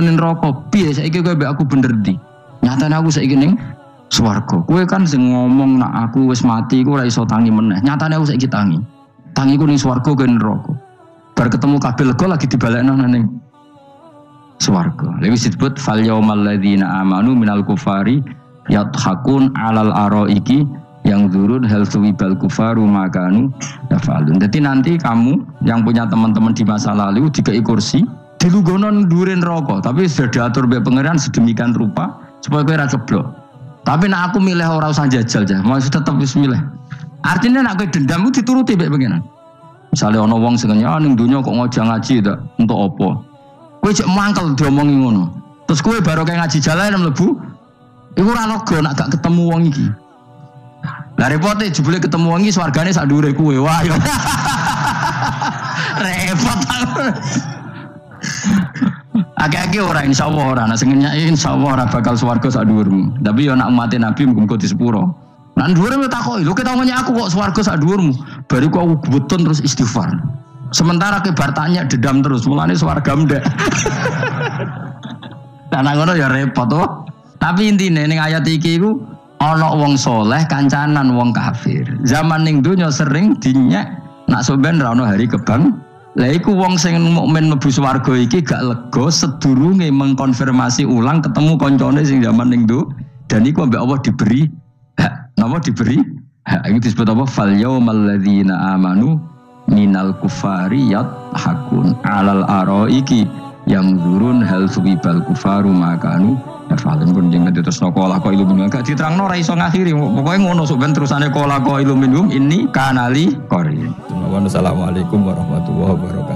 ning neraka. Piye saiki kowe mbek aku bener ndi? Nyatane aku saiki ning swarga. Kowe kan sing ngomong nak aku wis mati iku ora iso tangi meneh. Nyatane aku saiki tangi. Tangiku ning swarga kowe neraka. Bar ketemu kabeh lega lagi dibalekno ning swarga. Lha wis disebut fal yaumal ladzina amanu minal kufari yadhakun alal araiki yang turun hal suwibal kufaru makanu yafalun. Jadi nanti kamu yang punya teman-teman di masa lalu dikai kursi dilunggono ndurin rokok, tapi sudah diatur oleh pangeran sedemikian rupa supaya kowe ora ceblok. Tapi nek aku milih ora usah jajal aja, maksud tetep wis milih. Artinya nek kowe dendam ku dituruti mbek pangeran. Misale ana wong sing ning donya kok ngojang ngaji ta, untuk apa? Kowe cek mangkel diomongi ngono. Terus kowe baru kayak ngaji jalan mlebu Iku ora lega nak gak ketemu wong iki. Lah repote jebule ketemu wong iki swargane sak dhuwure kuwe. Wah ya. Repot. Akeh-akeh ora insyaallah ora, nek sing nyai insyaallah ora bakal swarga sak dhuwurmu. Tapi yo nak umat Nabi muga di sepuro. Nan dhuwure takoki, lho ketemu aku kok swarga sak dhuwurmu. Bariku aku gebetun terus istighfar. Sementara kebar tanya dedam terus, mulane swarga ndek. Nah ngono ya repot to. Tapi intine ning ayat iki iku ana wong soleh kancanan wong kafir. Zaman ning donya sering dinyek nak sampean ra ono hari kebang. Lah iku wong sing mukmin mlebu swarga iki gak lega sedurunge mengkonfirmasi ulang ketemu koncone sing zaman ning do dan iku ambek Allah diberi hak. Napa diberi hak? Iki disebut apa? Fal yaumal ladzina amanu minal kufari yadhakun alal araiki yang zurun hal subibal kufaru makanu falen pun jangan terus nokola ko ilmu gak diterangno ora iso ngakhiri pokoke ngono sok ben terusane kola ko ilmu ini kanali korin. Assalamualaikum warahmatullahi wabarakatuh.